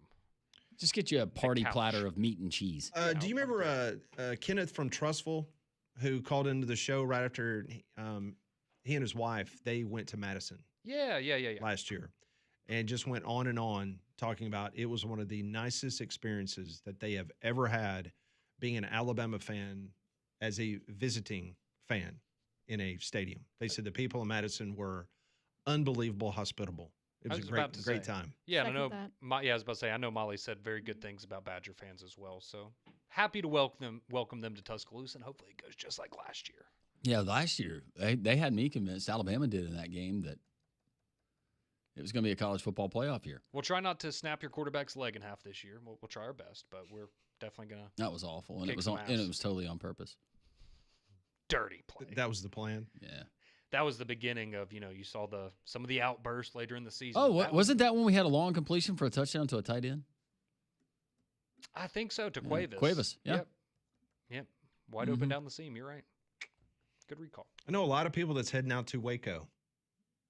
Just get you a party couch. platter of meat and cheese. Do you remember Kenneth from Trustful, who called into the show right after he and his wife, they went to Madison Yeah. last year and just went on and on talking about it was one of the nicest experiences that they have ever had being an Alabama fan as a visiting fan in a stadium. They said the people in Madison were unbelievable, hospitable. It was a great time. Yeah, and I know. Second that. I was about to say, I know Molly said very good things about Badger fans as well. So happy to welcome them to Tuscaloosa, and hopefully it goes just like last year. Yeah, last year they had me convinced. Alabama did in that game that it was going to be a college football playoff year. We'll try not to snap your quarterback's leg in half this year. We'll try our best, but we're definitely gonna. That was awful, and Kick it was some and it ass. was totally on purpose. Dirty play. That was the plan. Yeah. That was the beginning of you saw some of the outbursts later in the season. Oh, wasn't that when we had a long completion for a touchdown to a tight end? I think so. To Yeah, Cuevas. Cuevas, yeah. Yep. Wide open Mhm. down the seam. You're right. Good recall. I know a lot of people that's heading out to Waco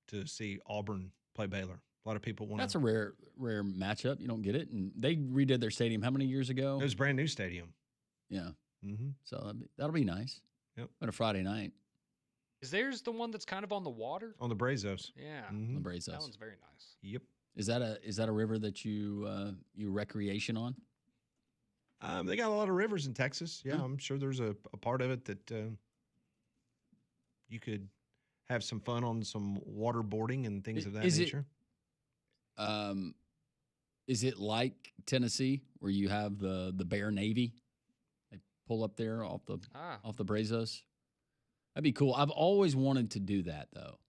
to see Auburn play Baylor. A lot of people want That's a rare matchup. You don't get it, and they redid their stadium how many years ago? It was a brand new stadium. Yeah, Mm-hmm. so that'll be nice. Yep. On a Friday night, Is theirs the one that's kind of on the water? On the Brazos. Yeah. Mhm. the Brazos. That one's very nice. Yep. Is that a river that you recreation on? They got a lot of rivers in Texas. Yeah, Hmm. I'm sure there's a part of it that you could have some fun on, some waterboarding and things of that Is it- nature. Is it like Tennessee where you have the Bear Navy? They pull up there off the Brazos. That'd be cool. I've always wanted to do that though.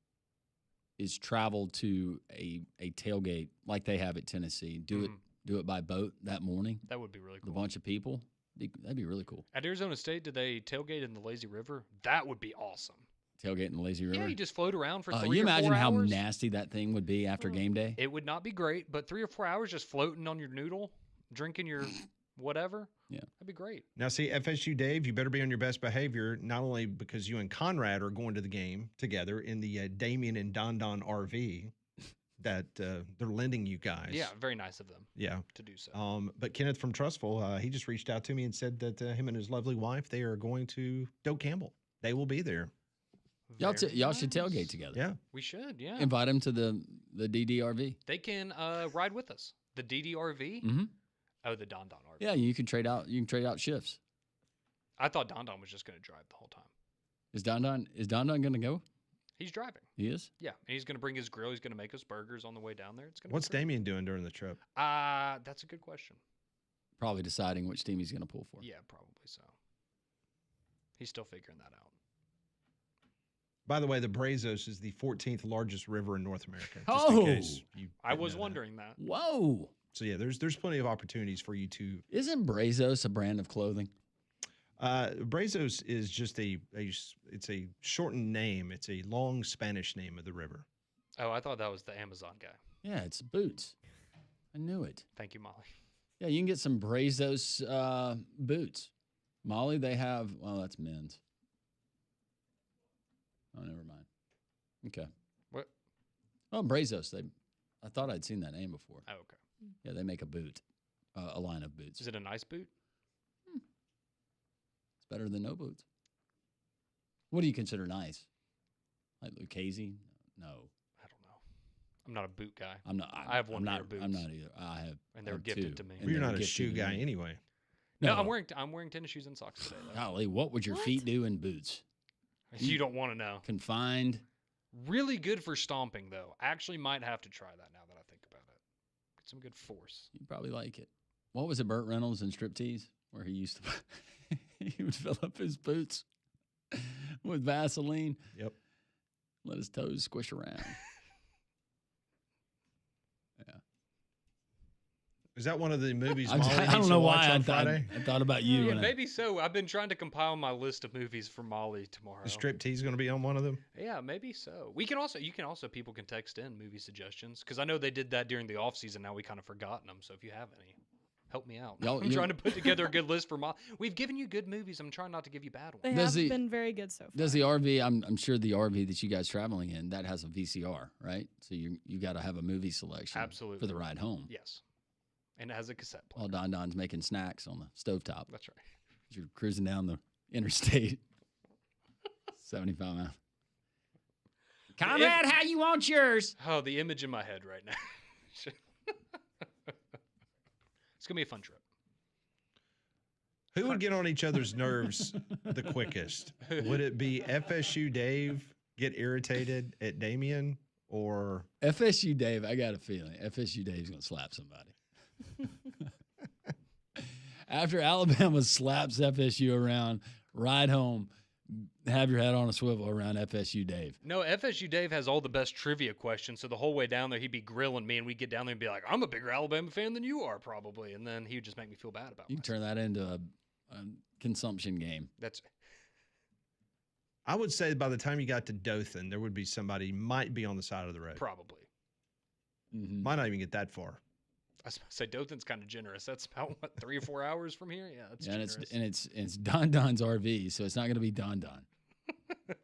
Is travel to a tailgate like they have at Tennessee. Do it by boat that morning. That would be really With cool. a bunch of people. That'd be really cool. At Arizona State, did they tailgate in the Lazy River? That would be awesome. Tailgate in the lazy river. Yeah, you just float around for 3 you or 4 imagine how hours. nasty that thing would be after game day? It would not be great, but 3 or 4 hours just floating on your noodle, drinking your whatever. Yeah. That'd be great. Now, see, FSU Dave, you better be on your best behavior, not only because you and Conrad are going to the game together in the Damien and Don RV that they're lending you guys. Yeah, very nice of them Yeah. to do so. But Kenneth from Trustful, he just reached out to me and said that him and his lovely wife, they are going to Doak Campbell. They will be there. Y'all Very should nice. tailgate together. Yeah. We should, yeah. Invite them to the DDRV. They can ride with us. The DDRV? Mm-hmm. Oh, the Don RV. Yeah, you can trade out shifts. I thought Don was just going to drive the whole time. Is Don going to go? He's driving. He is. Yeah, and he's going to bring his grill. He's going to make us burgers on the way down there. It's going to. What's Damien doing during the trip? That's a good question. Probably deciding which team he's going to pull for. Yeah, probably so. He's still figuring that out. By the way, the Brazos is the 14th largest river in North America. Just Oh! in case you I didn't was know that. wondering that. Whoa! So yeah, there's plenty of opportunities for you to. Isn't Brazos a brand of clothing? Brazos is just it's a shortened name. It's a long Spanish name of the river. Oh, I thought that was the Amazon guy. Yeah, it's boots. I knew it. Thank you, Molly. Yeah, you can get some Brazos boots. Molly, they have. Well, that's men's. Oh, never mind. Okay. What? Oh, Brazos. I thought I'd seen that name before. Oh, okay. Yeah, they make a boot, a line of boots. Is it a nice boot? It's better than no boots. What do you consider nice? Like Lucchese? No, I don't know. I'm not a boot guy. I'm not. I have one I'm pair not, of boots. I'm not either. I have. And they were have gifted two, to me. and Well, you're they were not a gifted shoe to guy me. anyway. No, I'm wearing tennis shoes and socks today. Though. Golly, what would your feet do in boots? You don't want to know. Confined. Really good for stomping, though. Actually, might have to try that now that I think about it. Get some good force. You probably like it. What was it, Burt Reynolds in Striptease, where he used to he would fill up his boots with Vaseline. Yep. Let his toes squish around. Is that one of the movies? I Molly don't needs to know watch why on Friday? I thought about you. Yeah, when I- maybe so. I've been trying to compile my list of movies for Molly tomorrow. The striptease going to be on one of them? Yeah, maybe so. People can text in movie suggestions because I know they did that during the off season. Now we kind of forgotten them. So if you have any, help me out. I'm trying to put together a good list for Molly. We've given you good movies. I'm trying not to give you bad They ones. have been very good so far. Does the RV? I'm sure the RV that you guys traveling in that has a VCR, right? So you got to have a movie selection, Absolutely. for the ride home. Yes. And it has a cassette player. While Don Don's making snacks on the stovetop. That's right. You're cruising down the interstate. 75 miles. Comrade, how you want yours? Oh, the image in my head right now. It's going to be a fun trip. Who would get on each other's nerves the quickest? Would it be FSU Dave get irritated at Damien, or FSU Dave? I got a feeling FSU Dave's going to slap somebody. After Alabama slaps FSU around, ride home, have your head on a swivel around FSU Dave. No, FSU Dave has all the best trivia questions, so the whole way down there, he'd be grilling me, and we'd get down there and be like, I'm a bigger Alabama fan than you are, probably. And then he would just make me feel bad about it. You can turn that into a consumption game. That's I would say by the time you got to Dothan, there would be somebody might be on the side of the road. probably. Mm-hmm. Might not even get that far. I was about to say Dothan's kind of generous. That's about, what, 3 or 4 hours from here? Yeah, that's generous. And it's Don Don's RV, so it's not going to be Don Don.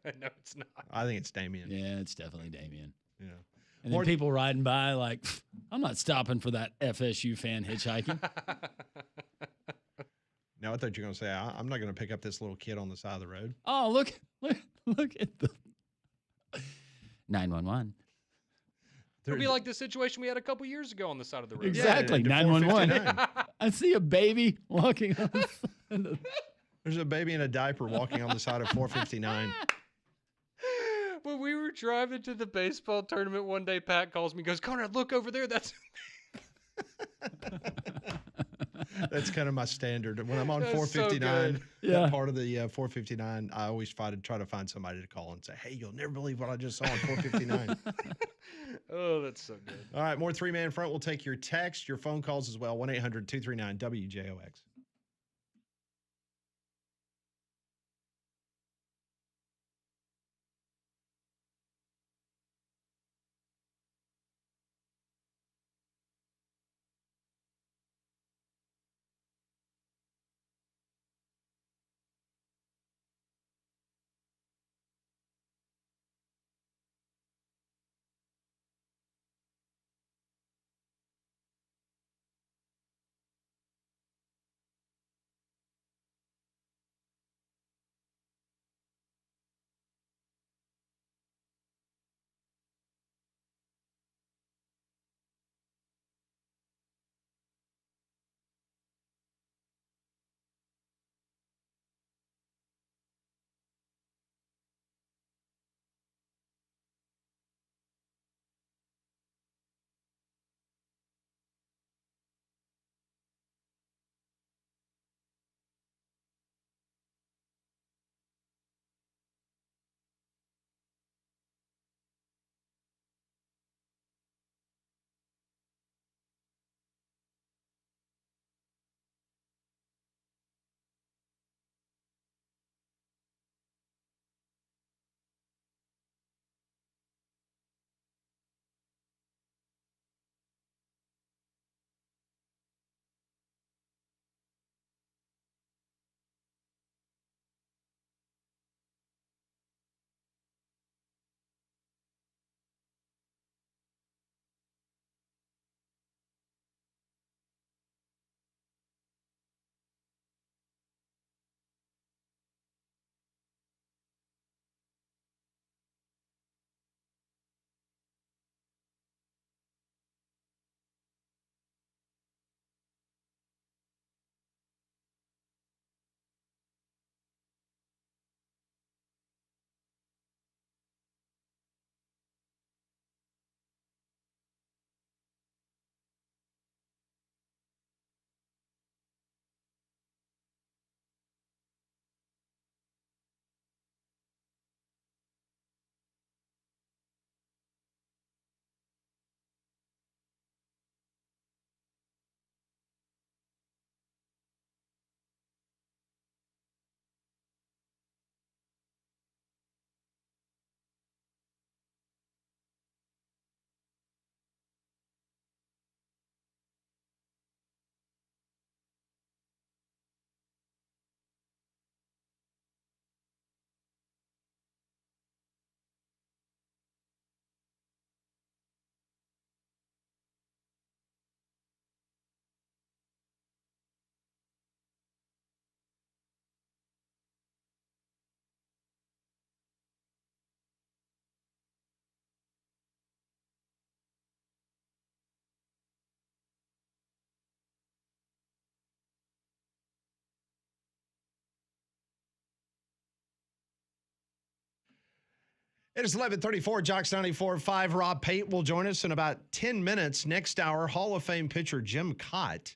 No, it's not. I think it's Damien. Yeah, it's definitely Damien. Yeah. And then people riding by like, I'm not stopping for that FSU fan hitchhiking. Now I thought you were going to say I'm not going to pick up this little kid on the side of the road. Oh, look at the 911. It'll be like the situation we had a couple years ago on the side of the road. Exactly, Yeah, 911. I see a baby walking on There's a baby in a diaper walking on the side of 459. When we were driving to the baseball tournament one day, Pat calls me and goes, Conrad, look over there. That's That's kind of my standard. When I'm on That's 459, so Yeah. that part of the 459, I always try to find somebody to call and say, hey, you'll never believe what I just saw on 459. Oh, that's so good. All right, more three-man front. We'll take your text, your phone calls as well. 1-800-239-WJOX. It is 11:34. Jocks 94.5. Rob Pate will join us in about 10 minutes. Next hour, Hall of Fame pitcher Jim Kaat,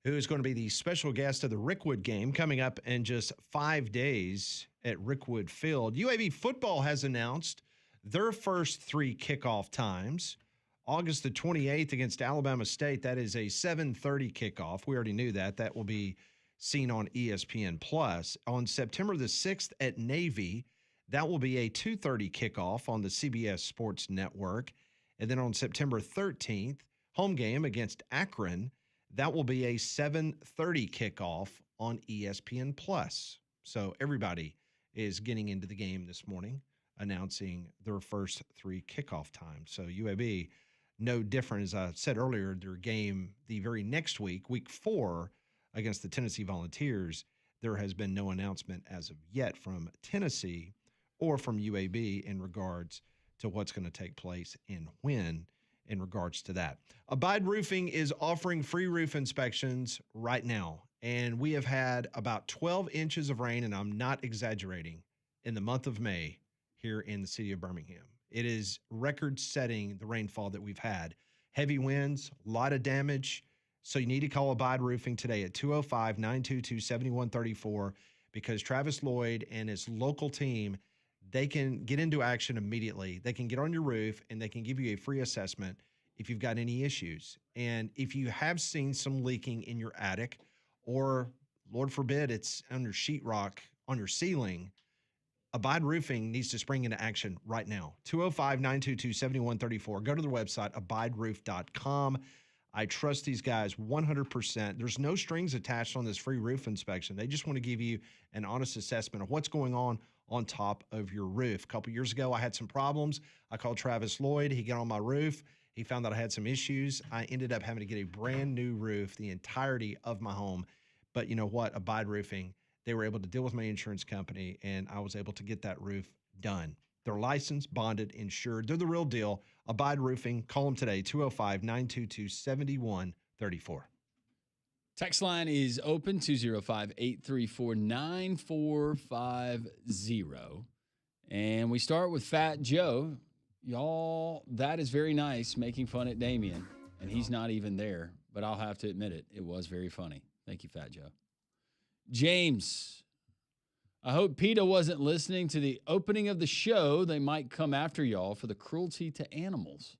who is going to be the special guest of the Rickwood game coming up in just 5 days at Rickwood Field. UAB football has announced their first 3 kickoff times. August the 28th against Alabama State. That is a 7:30 kickoff. We already knew that. That will be seen on ESPN+. On September the 6th at Navy, that will be a 2:30 kickoff on the CBS Sports Network. And then on September 13th, home game against Akron, that will be a 7:30 kickoff on ESPN+. So everybody is getting into the game this morning, announcing their first 3 kickoff times. So UAB, no different. As I said earlier, their game the very next week, week 4, against the Tennessee Volunteers, there has been no announcement as of yet from Tennessee or from UAB in regards to what's going to take place and when in regards to that. Abide Roofing is offering free roof inspections right now, and we have had about 12 inches of rain, and I'm not exaggerating, in the month of May here in the city of Birmingham. It is record-setting, the rainfall that we've had. Heavy winds, a lot of damage, so you need to call Abide Roofing today at 205-922-7134 because Travis Lloyd and his local team, they can get into action immediately. They can get on your roof, and they can give you a free assessment if you've got any issues. And if you have seen some leaking in your attic or, Lord forbid, it's on your sheetrock, on your ceiling, Abide Roofing needs to spring into action right now. 205-922-7134. Go to their website, abideroof.com. I trust these guys 100%. There's no strings attached on this free roof inspection. They just want to give you an honest assessment of what's going on top of your roof. A couple years ago, I had some problems. I called Travis Lloyd. He got on my roof. He found that I had some issues. I ended up having to get a brand new roof, the entirety of my home. But you know what? Abide Roofing, they were able to deal with my insurance company, and I was able to get that roof done. They're licensed, bonded, insured. They're the real deal. Abide Roofing. Call them today, 205-922-7134. Text line is open, 205-834-9450. And we start with Fat Joe. Y'all, that is very nice, making fun at Damien. And he's not even there, but I'll have to admit it. It was very funny. Thank you, Fat Joe. James, I hope PETA wasn't listening to the opening of the show. They might come after y'all for the cruelty to animals.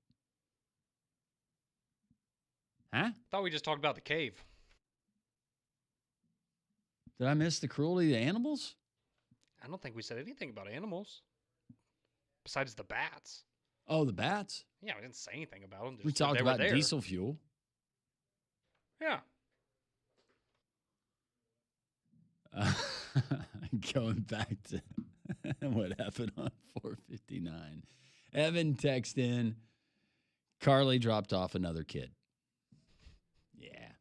Huh? Thought we just talked about the cave. Did I miss the cruelty to animals? I don't think we said anything about animals. Besides the bats. Oh, the bats? Yeah, we didn't say anything about them. We talked about diesel fuel. Yeah. Going back to what happened on 459. Evan texted in, Carly dropped off another kid. Yeah.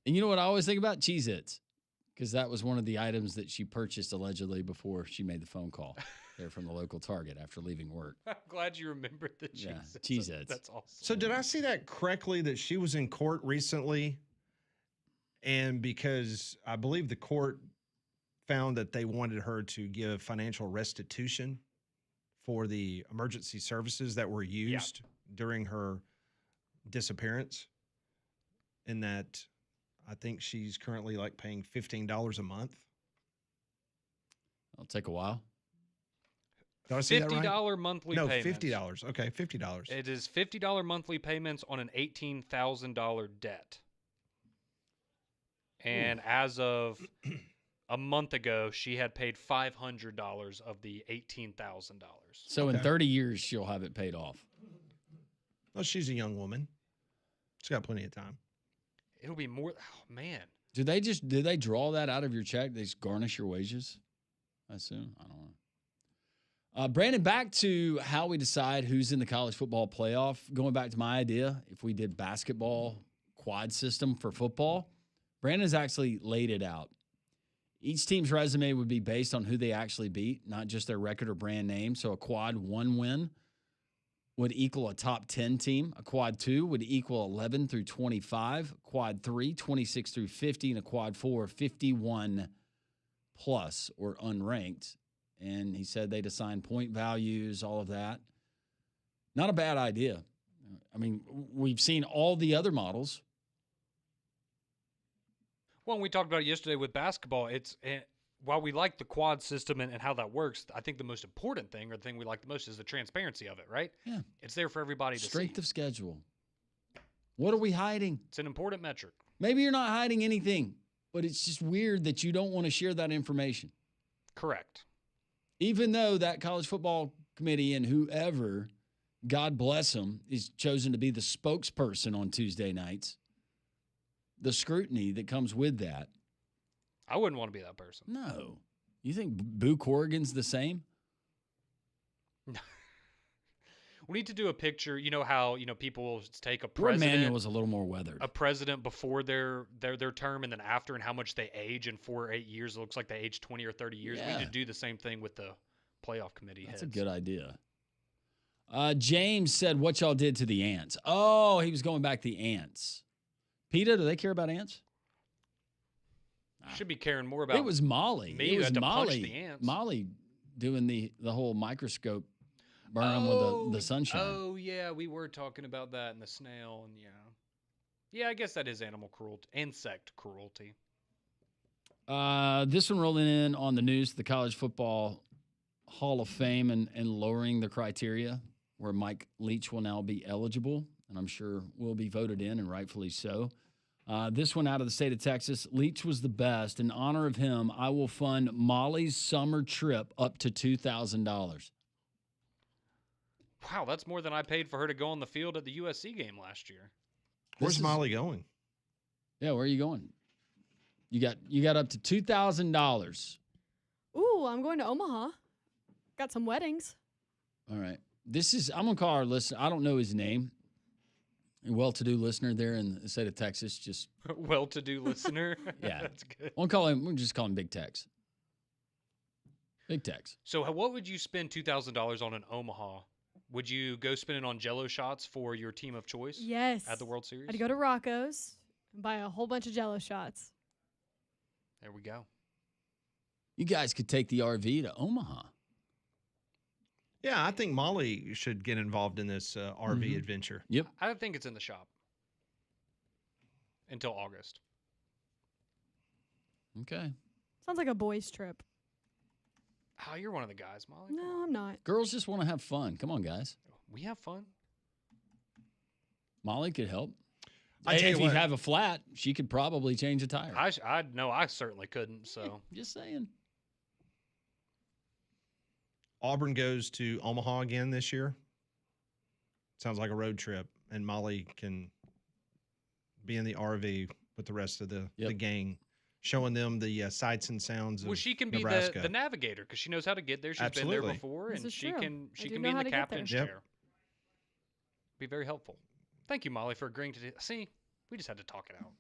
And you know what I always think about? Cheez-Its. Because that was one of the items that she purchased allegedly before she made the phone call there from the local Target after leaving work. I'm glad you remembered the Cheez-Its. Yeah, Cheez-Its. That's awesome. So did I see that correctly that she was in court recently? And because I believe the court found that they wanted her to give financial restitution for the emergency services that were used during her disappearance, and that I think she's currently like paying $15 a month. It'll take a while. Did I see that right? $50 monthly payments. No, $50. Okay, $50. It is $50 monthly payments on an $18,000 debt. And as of a month ago, she had paid $500 of the $18,000. So in 30 years, she'll have it paid off. Well, she's a young woman. She's got plenty of time. It'll be more. Oh, man. Did they draw that out of your check? They just garnish your wages? I assume. I don't know. Brandon, back to how we decide who's in the college football playoff. Going back to my idea, if we did basketball quad system for football, Brandon's actually laid it out. Each team's resume would be based on who they actually beat, not just their record or brand name. So a quad 1 win would equal a top 10 team. A quad 2 would equal 11 through 25. Quad 3, 26 through 50. And a quad 4, 51 plus or unranked. and he said they'd assign point values, all of that. Not a bad idea. I mean, we've seen all the other models. Well, we talked about it yesterday with basketball. While we like the quad system and how that works, I think the most important thing, or the thing we like the most, is the transparency of it, right? Yeah. It's there for everybody to see. Strength of schedule. What are we hiding? It's an important metric. Maybe you're not hiding anything, but it's just weird that you don't want to share that information. Correct. Even though that college football committee and whoever, God bless them, is chosen to be the spokesperson on Tuesday nights, the scrutiny that comes with that. I wouldn't want to be that person. No. You think Boo Corrigan's the same? We need to do a picture. You know how people will take a Ward president. Manuel was a little more weathered. A president before their term and then after, and how much they age in 4 or 8 years. It looks like they age 20 or 30 years. Yeah. We need to do the same thing with the playoff committee That's heads. a good idea. James said, what y'all did to the ants. Oh, he was going back to the ants. PETA, do they care about ants? Should be caring more about. It was Molly. Me It who was had to punch Molly. the ants. Molly doing the whole microscope, burn them with the sunshine. Oh yeah, we were talking about that in the snail, and yeah. I guess that is animal cruelty, insect cruelty. This one rolling in on the news: the College Football Hall of Fame and lowering the criteria, where Mike Leach will now be eligible, and I'm sure will be voted in, and rightfully so. This one out of the state of Texas. Leach was the best. In honor of him, I will fund Molly's summer trip up to $2,000. Wow, that's more than I paid for her to go on the field at the USC game last year. Where's Molly going? Yeah, where are you going? You got up to $2,000. Ooh, I'm going to Omaha. Got some weddings. All right. I'm going to call our listener. I don't know his name. A well-to-do listener there in the state of Texas. Just well-to-do listener. Yeah. That's good. We'll just call him Big Tex. Big Tex. So what would you spend $2,000 on in Omaha? Would you go spend it on Jell-O shots for your team of choice? Yes. At the World Series? I'd go to Rocco's and buy a whole bunch of Jell-O shots. There we go. You guys could take the RV to Omaha. Yeah, I think Molly should get involved in this RV adventure. Yep. I think it's in the shop until August. Okay. Sounds like a boys' trip. Oh, you're one of the guys, Molly. No, I'm not. Girls just want to have fun. Come on, guys. We have fun. Molly could help. I tell If you you what. have a flat, she could probably change a tire. I know I certainly couldn't. So Just saying. Auburn goes to Omaha again this year. Sounds like a road trip, and Molly can be in the RV with the rest of the gang, showing them the sights and sounds of she can be Nebraska. the navigator because she knows how to get there. She's been Absolutely. there before, This and is she true. can I do be know in how the to get captain's there. Yep. chair. Be very helpful. Thank you, Molly, for agreeing to do. See, we just had to talk it out.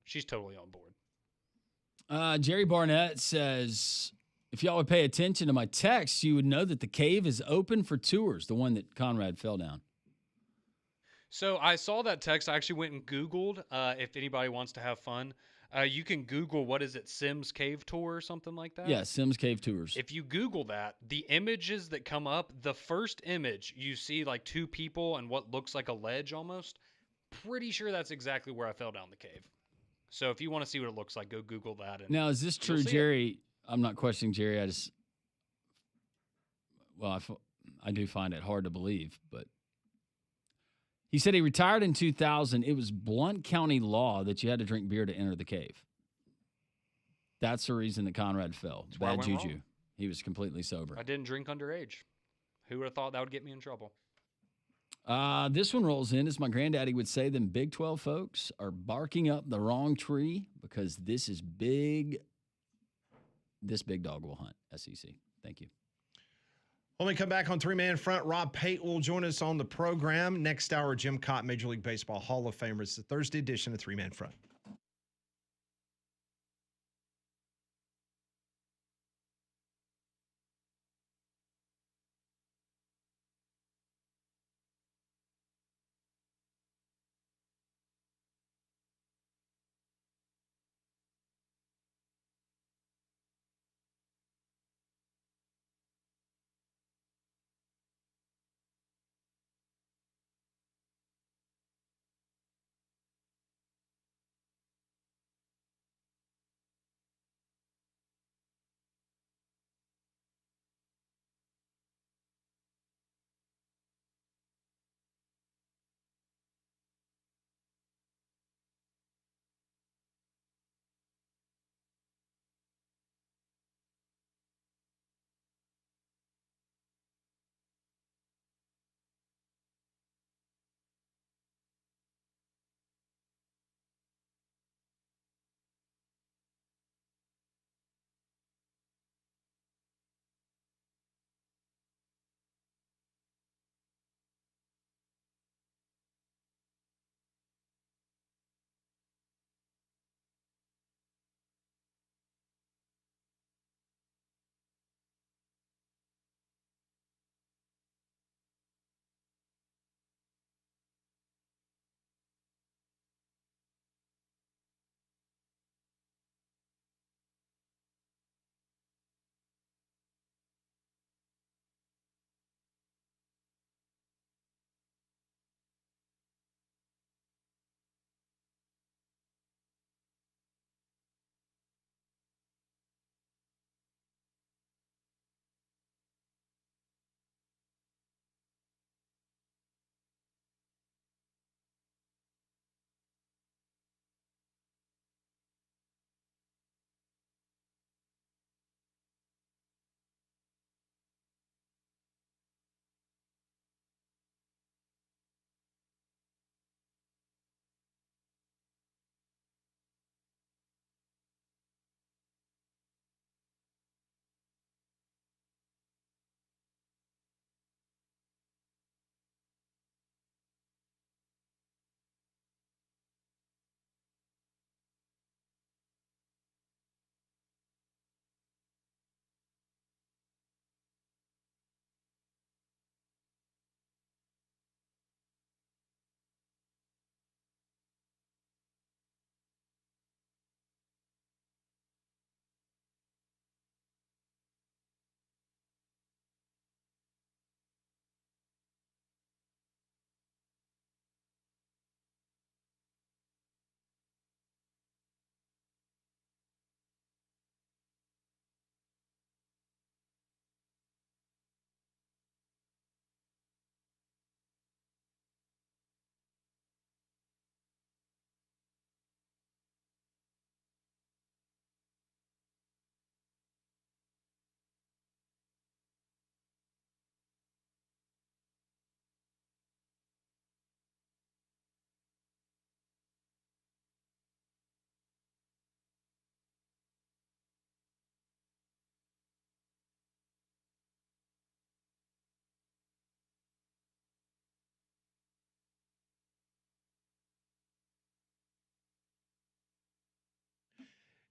She's totally on board. Jerry Barnett says, if y'all would pay attention to my text, you would know that the cave is open for tours, the one that Conrad fell down. So I saw that text. I actually went and Googled if anybody wants to have fun. You can Google, what is it, Sims Cave Tour or something like that? Yeah, Sims Cave Tours. If you Google that, the images that come up, the first image, you see like two people and what looks like a ledge almost. Pretty sure that's exactly where I fell down the cave. So if you want to see what it looks like, go Google that. And Now, is this you'll true, see it. Jerry? I'm not questioning Jerry. I do find it hard to believe, but he said he retired in 2000. It was Blount County law that you had to drink beer to enter the cave. That's the reason that Conrad fell. That's where I Bad went juju. wrong. He was completely sober. I didn't drink underage. Who would have thought that would get me in trouble? This one rolls in, as my granddaddy would say, them Big 12 folks are barking up the wrong tree because this is big. This big dog will hunt, SEC. Thank you. When we come back on Three Man Front, Rob Pate will join us on the program. Next hour, Jim Kaat, Major League Baseball Hall of Famer. It's the Thursday edition of Three Man Front.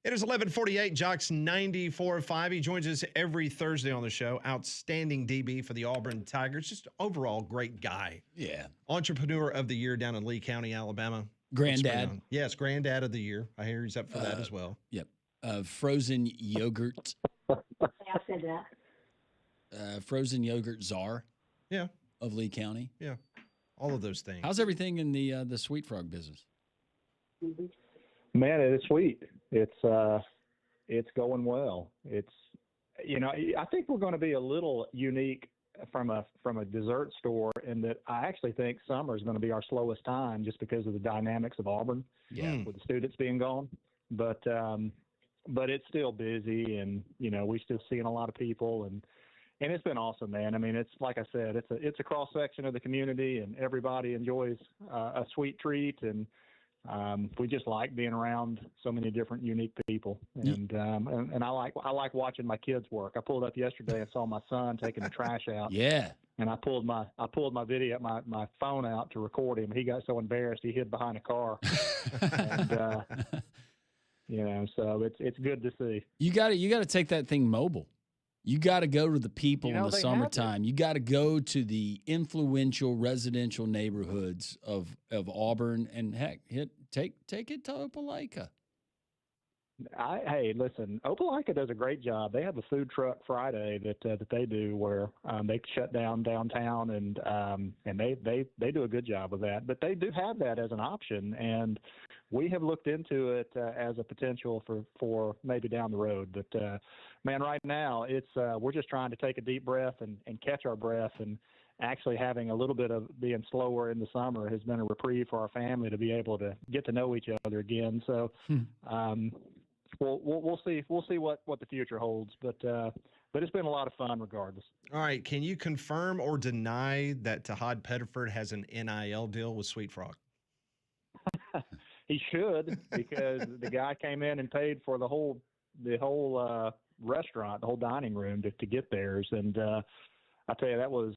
It is 11:48. Jock's 94.5. He joins us every Thursday on the show. Outstanding DB for the Auburn Tigers. Just overall great guy. Yeah. Entrepreneur of the year down in Lee County, Alabama. Granddad. Yes, Granddad of the year. I hear he's up for that as well. Yep. Frozen yogurt. I said that. Frozen yogurt czar. Yeah. Of Lee County. Yeah. All of those things. How's everything in the Sweet Frog business? Man, it is sweet. It's going well. It's, I think we're going to be a little unique from a dessert store in that I actually think summer is going to be our slowest time just because of the dynamics of Auburn. Yeah. With the students being gone, but it's still busy, and we're still seeing a lot of people, and it's been awesome, man. I mean, it's like I said, it's a cross section of the community, and everybody enjoys a sweet treat, and we just like being around so many different unique people, and I like watching my kids work. I pulled up yesterday and saw my son taking the trash out. Yeah. And I pulled my video, my phone out to record him. He got so embarrassed he hid behind a car. And so it's good to see. You got to take that thing mobile. You got to go to the people in the summertime. You got to go to the influential residential neighborhoods of Auburn, and heck, take it to Opelika. Hey, listen, Opelika does a great job. They have a food truck Friday that they do where they shut down downtown, and they do a good job of that. But they do have that as an option, and we have looked into it as a potential for maybe down the road. But man, right now we're just trying to take a deep breath and catch our breath, and actually having a little bit of being slower in the summer has been a reprieve for our family to be able to get to know each other again. So. We'll see what the future holds, but it's been a lot of fun regardless. All right, can you confirm or deny that Tahad Pettiford has an NIL deal with Sweet Frog? He should, because the guy came in and paid for the whole restaurant, the whole dining room to get theirs, and I tell you that was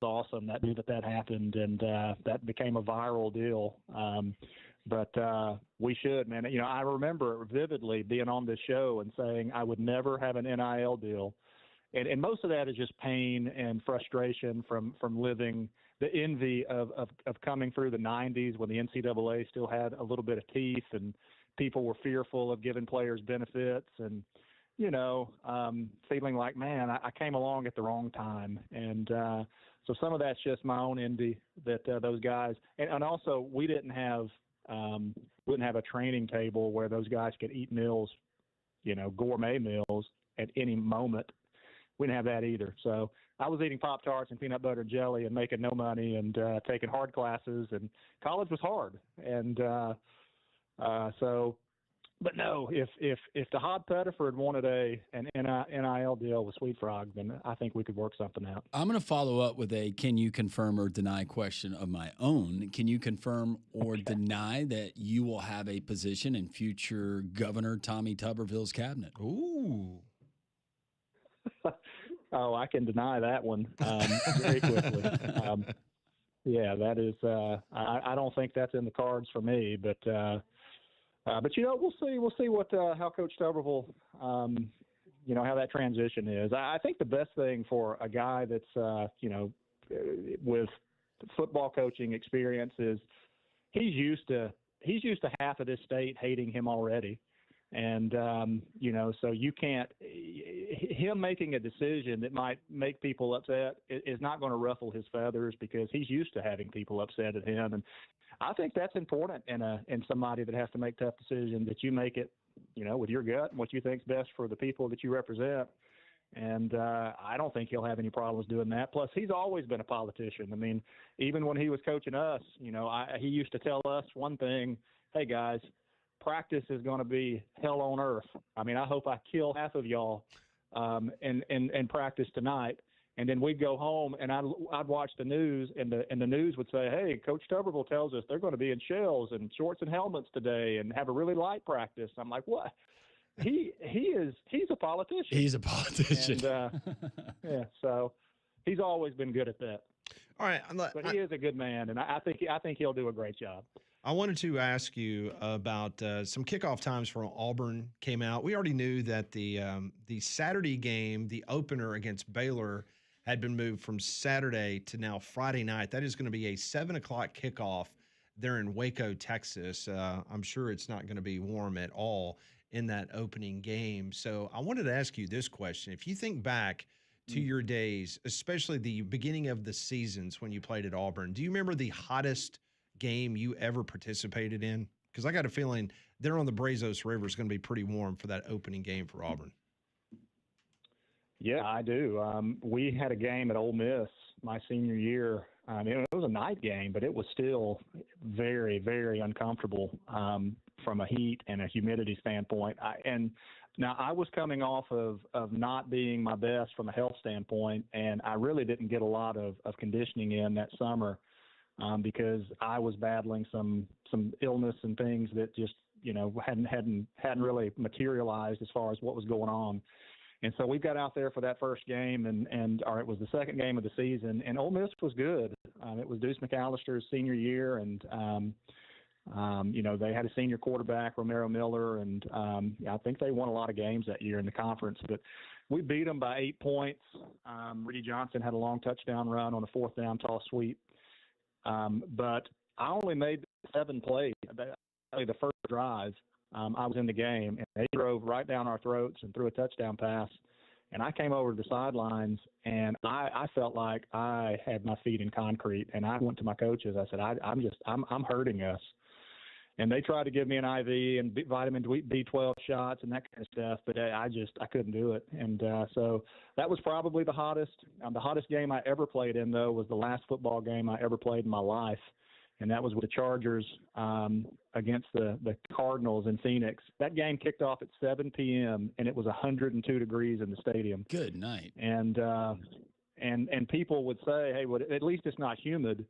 awesome. That happened, and that became a viral deal. But we should, man. I remember vividly being on this show and saying I would never have an NIL deal. And most of that is just pain and frustration from living the envy of coming through the 90s when the NCAA still had a little bit of teeth and people were fearful of giving players benefits and, feeling like, man, I came along at the wrong time. And so some of that's just my own envy that those guys – and also we didn't have a training table where those guys could eat meals, gourmet meals at any moment. We didn't have that either. So I was eating Pop-Tarts and peanut butter and jelly and making no money and taking hard classes, and college was hard. And but no, if Tahad Pettiford wanted an NIL deal with Sweet Frog, then I think we could work something out. I'm going to follow up with a can you confirm or deny question of my own. Can you confirm or deny that you will have a position in future Governor Tommy Tuberville's cabinet? Ooh. Oh, I can deny that one very quickly. Yeah, that is. I don't think that's in the cards for me, but we'll see. We'll see how Coach Tuberville, how that transition is. I think the best thing for a guy that's with football coaching experience is he's used to half of this state hating him already. And, so you can't – him making a decision that might make people upset is not going to ruffle his feathers because he's used to having people upset at him. And I think that's important in somebody that has to make tough decisions, that you make it, with your gut and what you think's best for the people that you represent. And I don't think he'll have any problems doing that. Plus, he's always been a politician. I mean, even when he was coaching us, he used to tell us one thing, hey, guys – practice is going to be hell on earth. I mean, I hope I kill half of y'all and practice tonight. And then we'd go home and I'd watch the news and the news would say, hey, Coach Tuberville tells us they're going to be in shells and shorts and helmets today and have a really light practice. I'm like, what? He's a politician. He's a politician. And, so he's always been good at that. All right. But he is a good man, and I think he'll do a great job. I wanted to ask you about some kickoff times for Auburn came out. We already knew that the Saturday game, the opener against Baylor, had been moved from Saturday to now Friday night. That is going to be a 7:00 kickoff there in Waco, Texas. I'm sure it's not going to be warm at all in that opening game. So I wanted to ask you this question. If you think back to your days, especially the beginning of the seasons when you played at Auburn, do you remember the hottest game you ever participated in? Because I got a feeling there on the Brazos River is going to be pretty warm for that opening game for Auburn. Yeah, I do. We had a game at Ole Miss my senior year. It was a night game, but it was still very, very uncomfortable from a heat and a humidity standpoint. And now I was coming off of not being my best from a health standpoint, and I really didn't get a lot of conditioning in that summer because I was battling some illness and things that just hadn't really materialized as far as what was going on. And so we got out there for that first game, or it was the second game of the season, and Ole Miss was good. It was Deuce McAllister's senior year, and they had a senior quarterback, Romero Miller, and I think they won a lot of games that year in the conference. But we beat them by 8 points. Ricky Johnson had a long touchdown run on a fourth down toss sweep. But I only made 7 plays. The first drive, I was in the game, and they drove right down our throats and threw a touchdown pass. And I came over to the sidelines, and I felt like I had my feet in concrete. And I went to my coaches. I said, I'm hurting us. And they tried to give me an IV and vitamin B12 shots and that kind of stuff, but I couldn't do it. And so that was probably the hottest. The hottest game I ever played in, though, was the last football game I ever played in my life, and that was with the Chargers against the Cardinals in Phoenix. That game kicked off at 7 p.m., and it was 102 degrees in the stadium. Good night. And people would say, hey, well, at least it's not humid.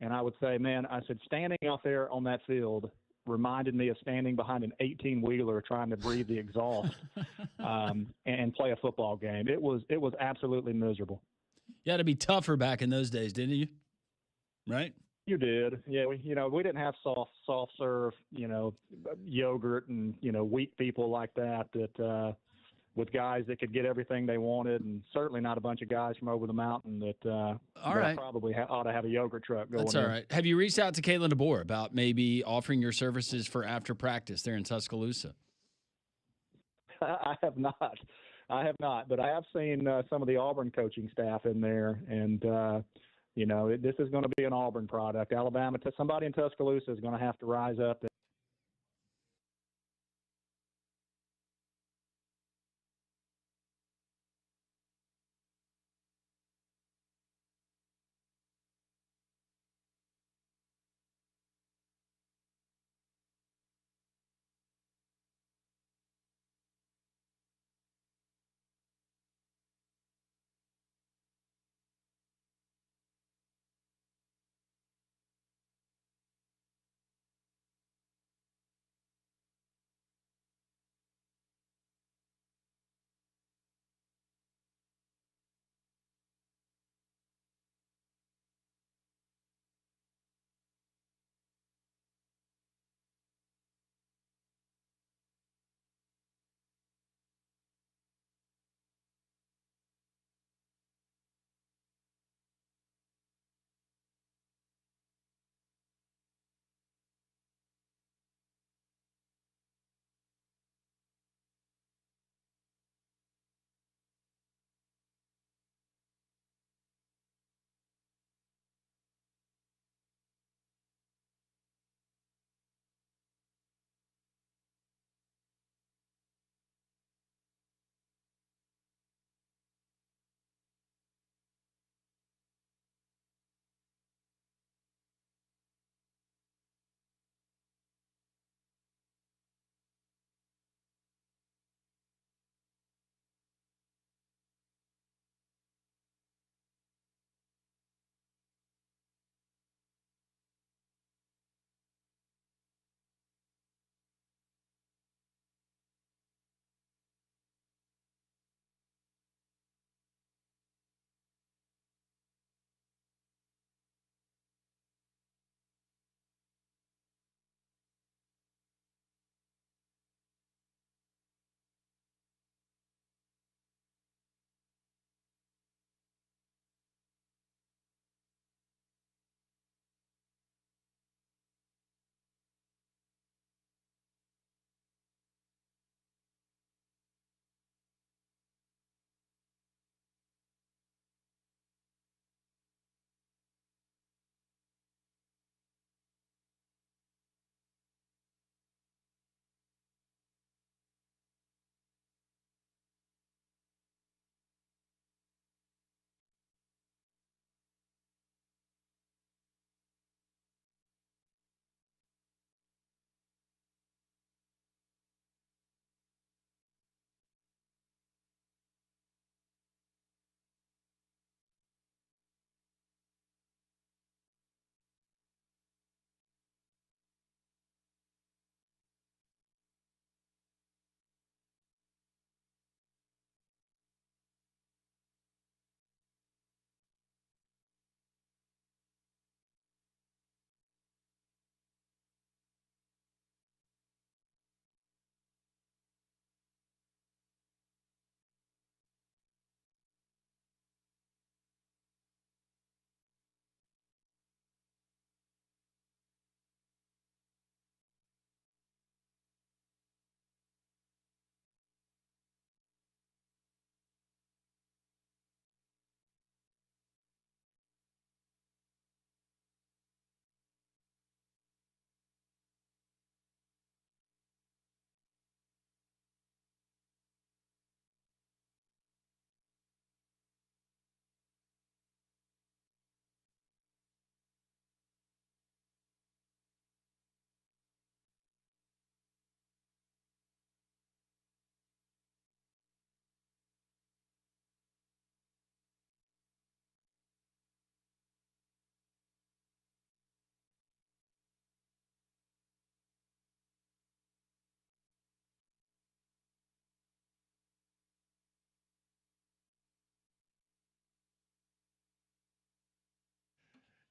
And I would say, man, I said, standing out there on that field reminded me of standing behind an 18-wheeler trying to breathe the exhaust and play a football game. It was absolutely miserable. You had to be tougher back in those days, didn't you? Right? You did. Yeah, we didn't have soft serve, yogurt and, weak people like that with guys that could get everything they wanted, and certainly not a bunch of guys from over the mountain that probably ought to have a yogurt truck going. That's all right. Have you reached out to Caitlin DeBoer about maybe offering your services for after practice there in Tuscaloosa? I have not, but I have seen some of the Auburn coaching staff in there, and this is going to be an Auburn product. Alabama, somebody in Tuscaloosa is going to have to rise up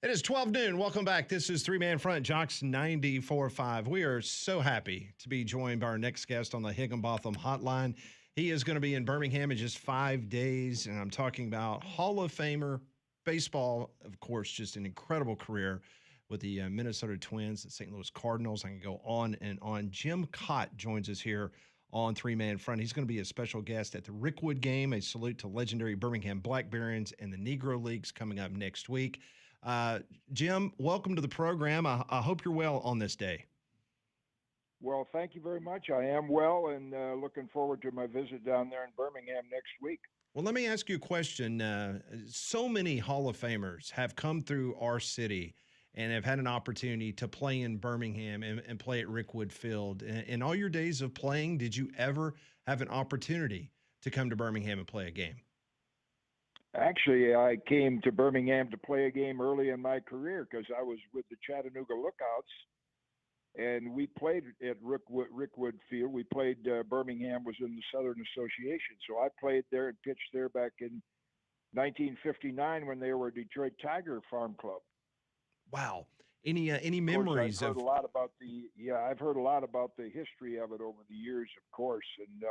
It is 12 noon. Welcome back. This is Three Man Front, Jocks 94.5. We are so happy to be joined by our next guest on the Higginbotham Hotline. He is going to be in Birmingham in just 5 days, and I'm talking about Hall of Famer, baseball, of course, just an incredible career with the Minnesota Twins, the St. Louis Cardinals. I can go on and on. Jim Kaat joins us here on Three Man Front. He's going to be a special guest at the Rickwood game, a salute to legendary Birmingham Black Barons and the Negro Leagues coming up next week. Jim, welcome to the program. I hope you're well on this day. Well, thank you very much. I am well and looking forward to my visit down there in Birmingham next week. Well, let me ask you a question. So many Hall of Famers have come through our city and have had an opportunity to play in Birmingham and play at Rickwood Field. In all your days of playing, did you ever have an opportunity to come to Birmingham and play a game? Actually, I came to Birmingham to play a game early in my career because I was with the Chattanooga Lookouts, and we played at Rickwood Field. We played Birmingham was in the Southern Association, so I played there and pitched there back in 1959 when they were a Detroit Tiger farm club. Wow. Any memories I've heard a lot about I've heard a lot about the history of it over the years, of course, and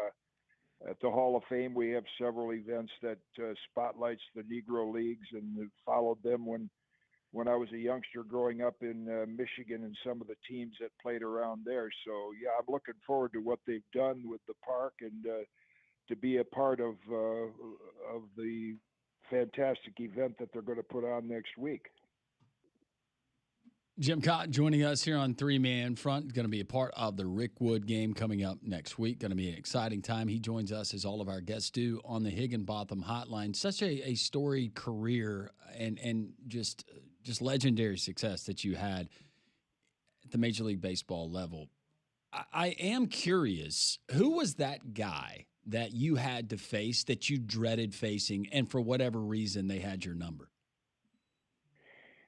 at the Hall of Fame, we have several events that spotlights the Negro Leagues, and followed them when I was a youngster growing up in Michigan and some of the teams that played around there. So, yeah, I'm looking forward to what they've done with the park and to be a part of the fantastic event that they're going to put on next week. Jim Kaat joining us here on Three Man Front, going to be a part of the Rickwood game coming up next week. Going to be an exciting time. He joins us, as all of our guests do, on the Higginbotham Hotline. Such a storied career and just legendary success that you had at the Major League Baseball level. I am curious, who was that guy that you had to face that you dreaded facing, and for whatever reason they had your number?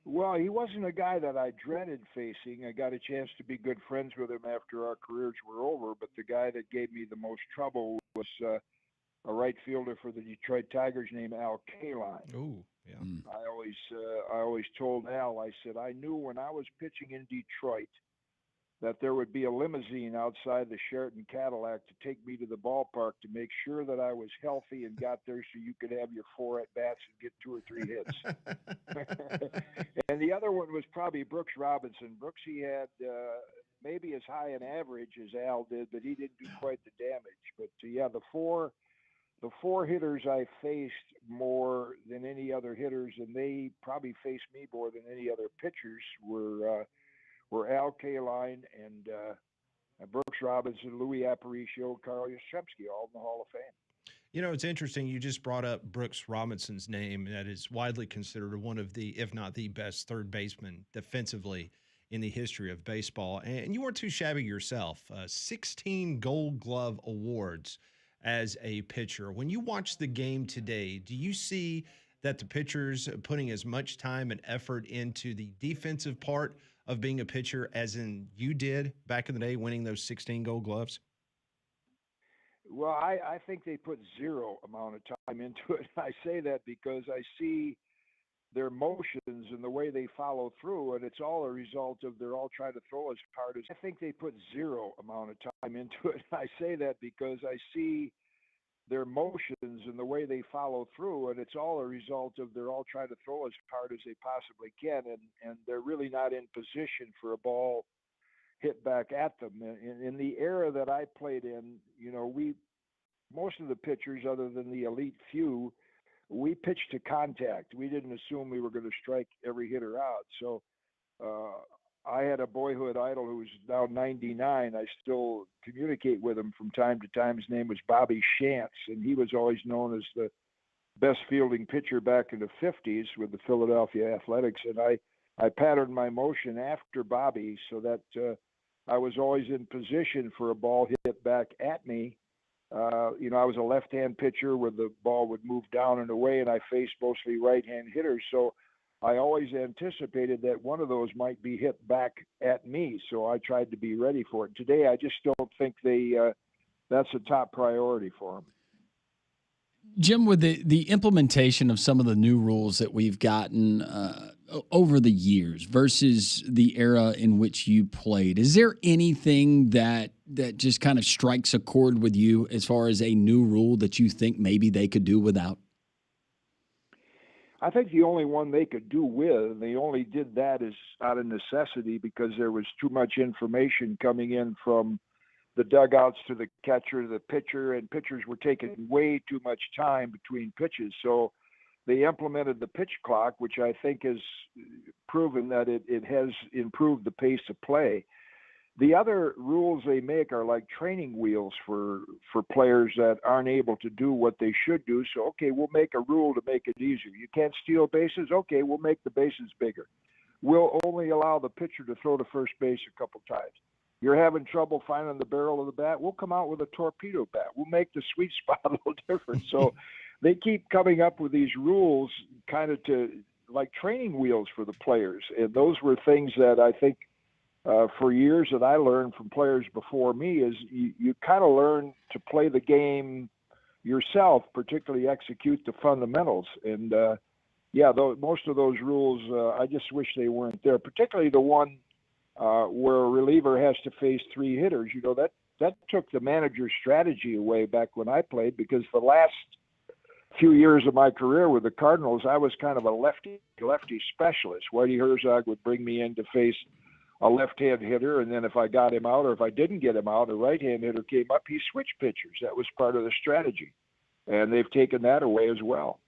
Well, he wasn't a guy that I dreaded facing. I got a chance to be good friends with him after our careers were over, but the guy that gave me the most trouble was a right fielder for the Detroit Tigers named Al Kaline. Oh, yeah. I always told Al, I said, I knew when I was pitching in Detroit that there would be a limousine outside the Sheraton Cadillac to take me to the ballpark to make sure that I was healthy and got there so you could have your 4 at-bats and get 2 or 3 hits. And the other one was probably Brooks Robinson. Brooks, he had maybe as high an average as Al did, but he didn't do quite the damage. But, yeah, the four hitters I faced more than any other hitters, and they probably faced me more than any other pitchers, were Al Kaline and Brooks Robinson, Louis Aparicio, Carl Yastrzemski, all in the Hall of Fame. You know, it's interesting. You just brought up Brooks Robinson's name. That is widely considered one of the, if not the best, third baseman defensively in the history of baseball. And you weren't too shabby yourself. 16 Gold Glove awards as a pitcher. When you watch the game today, do you see that the pitchers putting as much time and effort into the defensive part of being a pitcher as in you did back in the day, winning those 16 Gold Gloves? Well, I think they put zero amount of time into it. I say that because I see their motions and the way they follow through, and it's all a result of they're all trying to throw as hard as. I think they put zero amount of time into it. I say that because I see their motions and the way they follow through, and it's all a result of they're all trying to throw as hard as they possibly can, and they're really not in position for a ball hit back at them. In the era that I played in, you know, most of the pitchers, other than the elite few, we pitched to contact. We didn't assume we were going to strike every hitter out. So I had a boyhood idol who's now 99. I still communicate with him from time to time. His name was Bobby Shantz, and he was always known as the best fielding pitcher back in the 50s with the Philadelphia Athletics. And I patterned my motion after Bobby so that I was always in position for a ball hit back at me. You know, I was a left-hand pitcher where the ball would move down and away, and I faced mostly right-hand hitters. So I always anticipated that one of those might be hit back at me. So I tried to be ready for it. Today, I just don't think that's a top priority for them. Jim, with the implementation of some of the new rules that we've gotten, over the years versus the era in which you played, is there anything that just kind of strikes a chord with you as far as a new rule that you think maybe they could do without? I think the only one they could do with, and they only did that is out of necessity because there was too much information coming in from the dugouts to the catcher, the pitcher, and pitchers were taking way too much time between pitches. So they implemented the pitch clock, which I think has proven that it has improved the pace of play. The other rules they make are like training wheels for players that aren't able to do what they should do. So, okay, we'll make a rule to make it easier. You can't steal bases? Okay, we'll make the bases bigger. We'll only allow the pitcher to throw to first base a couple times. You're having trouble finding the barrel of the bat? We'll come out with a torpedo bat. We'll make the sweet spot a little different. So they keep coming up with these rules kind of to like training wheels for the players. And those were things that I think for years that I learned from players before me is you kind of learn to play the game yourself, particularly execute the fundamentals. And most of those rules, I just wish they weren't there, particularly the one where a reliever has to face three hitters. You know, that took the manager's strategy away back when I played, because the last few years of my career with the Cardinals, I was kind of a lefty specialist. Whitey Herzog would bring me in to face a left-hand hitter, and then if I got him out or if I didn't get him out, a right-hand hitter came up, he switched pitchers. That was part of the strategy, and they've taken that away as well.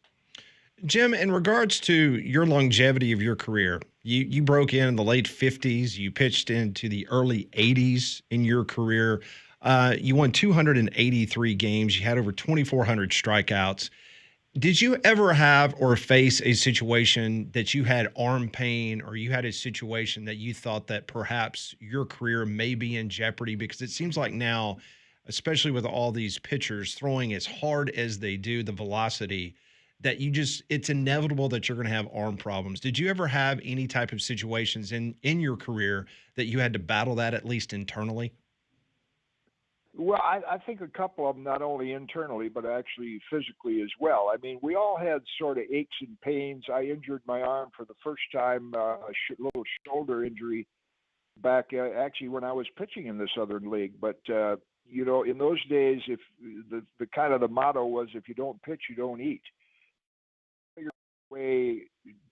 Jim, in regards to your longevity of your career, you broke in the late 50s. You pitched into the early 80s in your career. You won 283 games. You had over 2,400 strikeouts. Did you ever have or face a situation that you had arm pain, or you had a situation that you thought that perhaps your career may be in jeopardy? Because it seems like now, especially with all these pitchers throwing as hard as they do, the velocity, that it's inevitable that you're going to have arm problems. Did you ever have any type of situations in your career that you had to battle that, at least internally? Well, I think a couple of them, not only internally, but actually physically as well. I mean, we all had sort of aches and pains. I injured my arm for the first time, a little shoulder injury back actually when I was pitching in the Southern League. But, in those days, if the kind of the motto was, if you don't pitch, you don't eat. Figure a way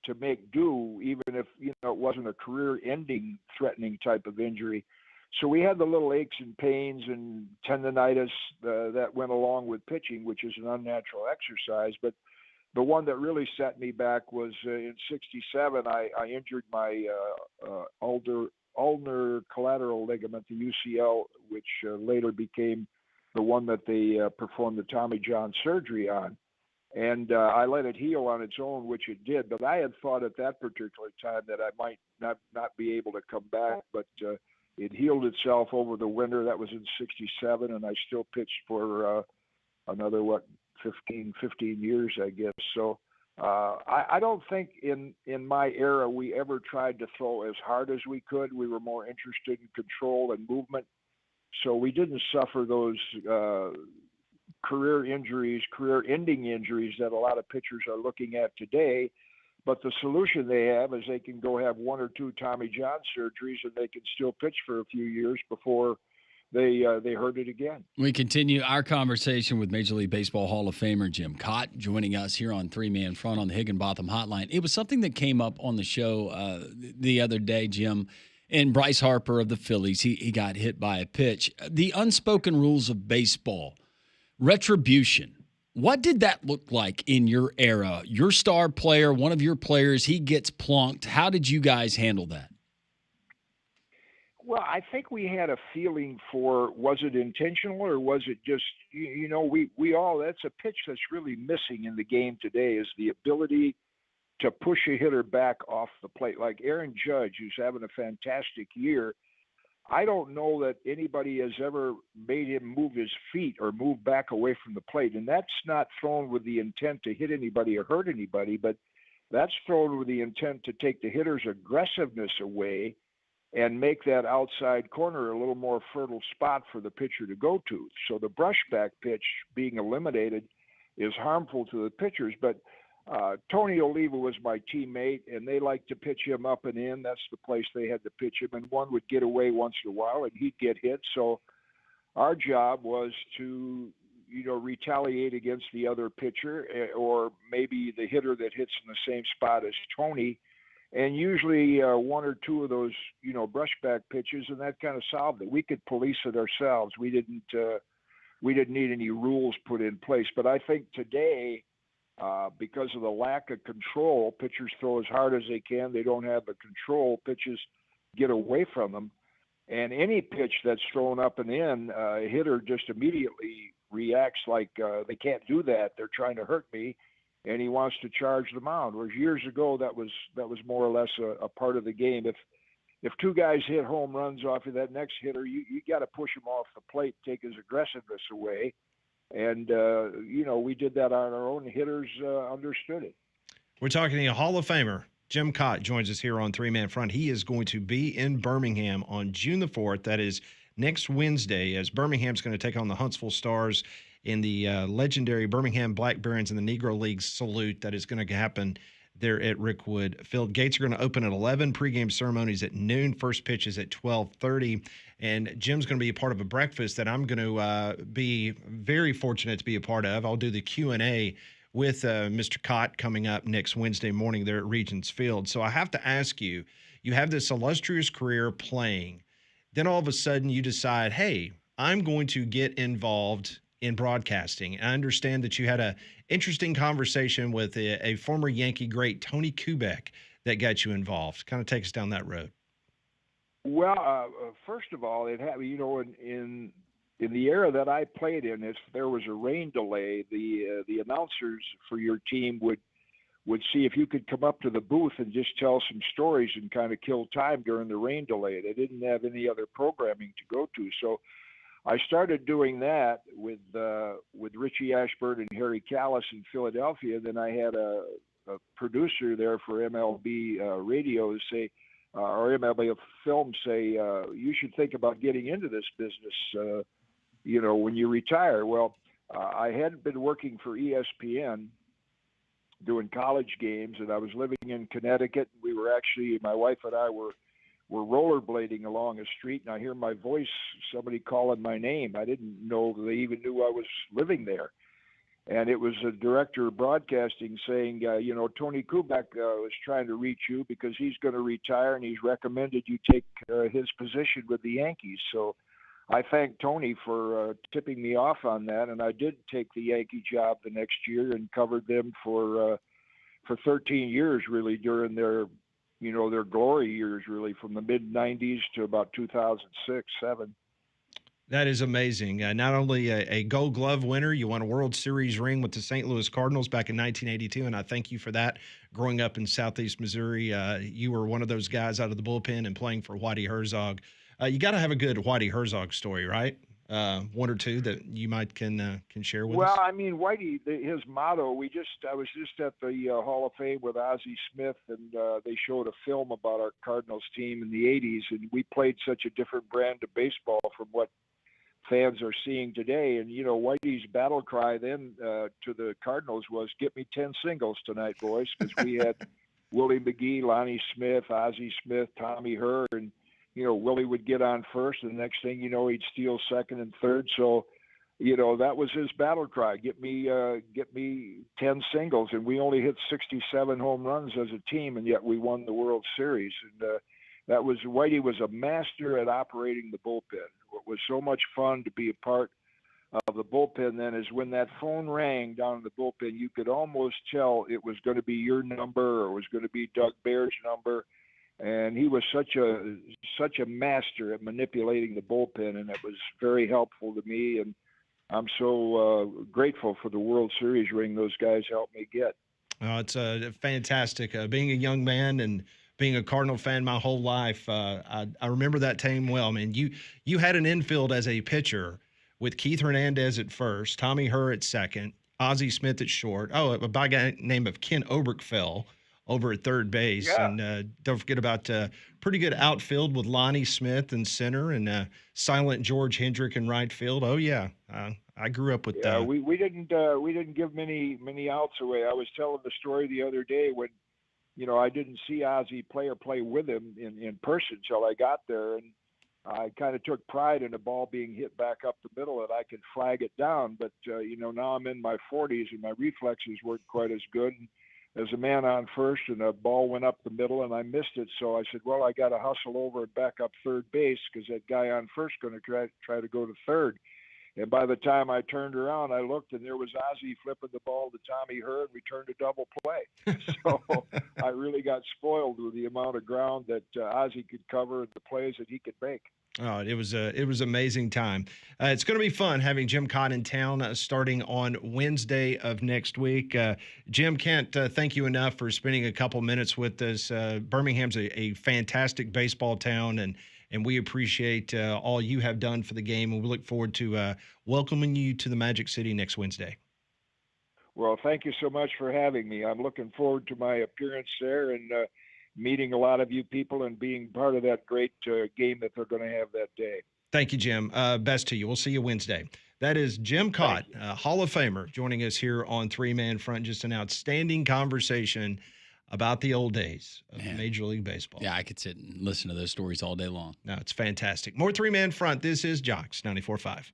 to make do, even if, it wasn't a career-ending, threatening type of injury. So we had the little aches and pains and tendonitis that went along with pitching, which is an unnatural exercise. But the one that really set me back was in '67. I injured my ulnar collateral ligament, the UCL, which later became the one that they performed the Tommy John surgery on. And I let it heal on its own, which it did. But I had thought at that particular time that I might not be able to come back. But it healed itself over the winter. That was in '67, and I still pitched for another 15 years, I guess. So I don't think in my era we ever tried to throw as hard as we could. We were more interested in control and movement, so we didn't suffer those career-ending injuries that a lot of pitchers are looking at today. But the solution they have is they can go have one or two Tommy John surgeries, and they can still pitch for a few years before they hurt it again. We continue our conversation with Major League Baseball Hall of Famer Jim Kaat, joining us here on Three Man Front on the Higginbotham Hotline. It was something that came up on the show the other day, Jim, and Bryce Harper of the Phillies. He got hit by a pitch. The unspoken rules of baseball, retribution. What did that look like in your era? Your star player, one of your players, he gets plunked. How did you guys handle that? Well, I think we had a feeling for, was it intentional or was it just, we all, that's a pitch that's really missing in the game today, is the ability to push a hitter back off the plate. Like Aaron Judge, who's having a fantastic year, I don't know that anybody has ever made him move his feet or move back away from the plate. And that's not thrown with the intent to hit anybody or hurt anybody, but that's thrown with the intent to take the hitter's aggressiveness away and make that outside corner a little more fertile spot for the pitcher to go to. So the brushback pitch being eliminated is harmful to the pitchers. But Tony Oliva was my teammate, and they liked to pitch him up and in. That's the place they had to pitch him, and one would get away once in a while, and he'd get hit. So our job was to, retaliate against the other pitcher, or maybe the hitter that hits in the same spot as Tony. And usually one or two of those, brushback pitches, and that kind of solved it. We could police it ourselves. We didn't need any rules put in place. But I think today, because of the lack of control, pitchers throw as hard as they can. They don't have the control. Pitches get away from them. And any pitch that's thrown up and in, a hitter just immediately reacts like they can't do that. They're trying to hurt me, and he wants to charge the mound. Whereas years ago, that was more or less a part of the game. If two guys hit home runs off of that next hitter, you got to push him off the plate, take his aggressiveness away. And, we did that on our own. Hitters understood it. We're talking to a Hall of Famer. Jim Kaat joins us here on Three Man Front. He is going to be in Birmingham on June the 4th. That is next Wednesday, as Birmingham's going to take on the Huntsville Stars in the legendary Birmingham Black Barons in the Negro League salute that is going to happen there at Rickwood Field. Gates are going to open at 11, pregame ceremonies at noon, first pitch is at 12:30, and Jim's going to be a part of a breakfast that I'm going to be very fortunate to be a part of. I'll do the Q&A with Mr. Kaat coming up next Wednesday morning there at Regents Field. So I have to ask you, you have this illustrious career playing, then all of a sudden you decide, hey, I'm going to get involved in broadcasting. I understand that you had an interesting conversation with a former Yankee great, Tony Kubek, that got you involved. Kind of take us down that road. Well, first of all, it had, in the era that I played in, if there was a rain delay, the announcers for your team would see if you could come up to the booth and just tell some stories and kind of kill time during the rain delay. They didn't have any other programming to go to, so I started doing that with Richie Ashburn and Harry Callis in Philadelphia. Then I had a producer there for MLB radio say, or MLB film say, you should think about getting into this business, when you retire. Well, I hadn't been working for ESPN doing college games, and I was living in Connecticut. We were actually, my wife and I were rollerblading along a street, and I hear my voice, somebody calling my name. I didn't know they even knew I was living there. And it was a director of broadcasting saying, Tony Kubek was trying to reach you because he's going to retire, and he's recommended you take his position with the Yankees. So I thank Tony for tipping me off on that, and I did take the Yankee job the next year and covered them for 13 years, really, during their glory years, really, from the mid-'90s to about 2006, 7. That is amazing. Not only a Gold Glove winner, you won a World Series ring with the St. Louis Cardinals back in 1982, and I thank you for that. Growing up in Southeast Missouri, you were one of those guys out of the bullpen and playing for Whitey Herzog. You got to have a good Whitey Herzog story, right? One or two that you might can share with us. Well, I mean, Whitey, his motto. I was just at the Hall of Fame with Ozzie Smith, and they showed a film about our Cardinals team in the '80s, and we played such a different brand of baseball from what fans are seeing today. And Whitey's battle cry then to the Cardinals was, "Get me 10 singles tonight, boys," because we had Willie McGee, Lonnie Smith, Ozzie Smith, Tommy Herr, and Willie would get on first, and the next thing he'd steal second and third. So, that was his battle cry: get me 10 singles. And we only hit 67 home runs as a team, and yet we won the World Series. And Whitey was a master at operating the bullpen. What was so much fun to be a part of the bullpen then is when that phone rang down in the bullpen, you could almost tell it was going to be your number or it was going to be Doug Bear's number. And he was such a master at manipulating the bullpen, and it was very helpful to me. And I'm so grateful for the World Series ring those guys helped me get. Oh, it's fantastic. Being a young man and being a Cardinal fan my whole life, I remember that team well. Man, you had an infield as a pitcher with Keith Hernandez at first, Tommy Herr at second, Ozzie Smith at short. Oh, a guy named Ken Oberkfell over at third base. Yeah. And don't forget about pretty good outfield with Lonnie Smith in center and silent George Hendrick in right field. Oh, yeah. I grew up with Yeah, we didn't give many outs away. I was telling the story the other day when, I didn't see Ozzie play with him in person till I got there, and I kind of took pride in the ball being hit back up the middle and I could flag it down. But now I'm in my 40s and my reflexes weren't quite as good. And there's a man on first and a ball went up the middle and I missed it. So I said, well, I got to hustle over and back up third base because that guy on first going to try to go to third. And by the time I turned around, I looked, and there was Ozzie flipping the ball to Tommy Hurd. We turned a double play. So I really got spoiled with the amount of ground that Ozzie could cover and the plays that he could make. Oh, it was amazing time. It's going to be fun having Jim Kaat in town starting on Wednesday of next week. Jim, can't thank you enough for spending a couple minutes with us. Birmingham's a fantastic baseball town, and we appreciate all you have done for the game, and we look forward to welcoming you to the Magic City next Wednesday. Well, thank you so much for having me. I'm looking forward to my appearance there and meeting a lot of you people and being part of that great game that they're going to have that day. Thank you, Jim. Best to you. We'll see you Wednesday. That is Jim Kaat, Hall of Famer, joining us here on Three Man Front. Just an outstanding conversation about the old days of Major League Baseball. Yeah, I could sit and listen to those stories all day long. No, it's fantastic. More Three Man Front. This is Jocks 94.5.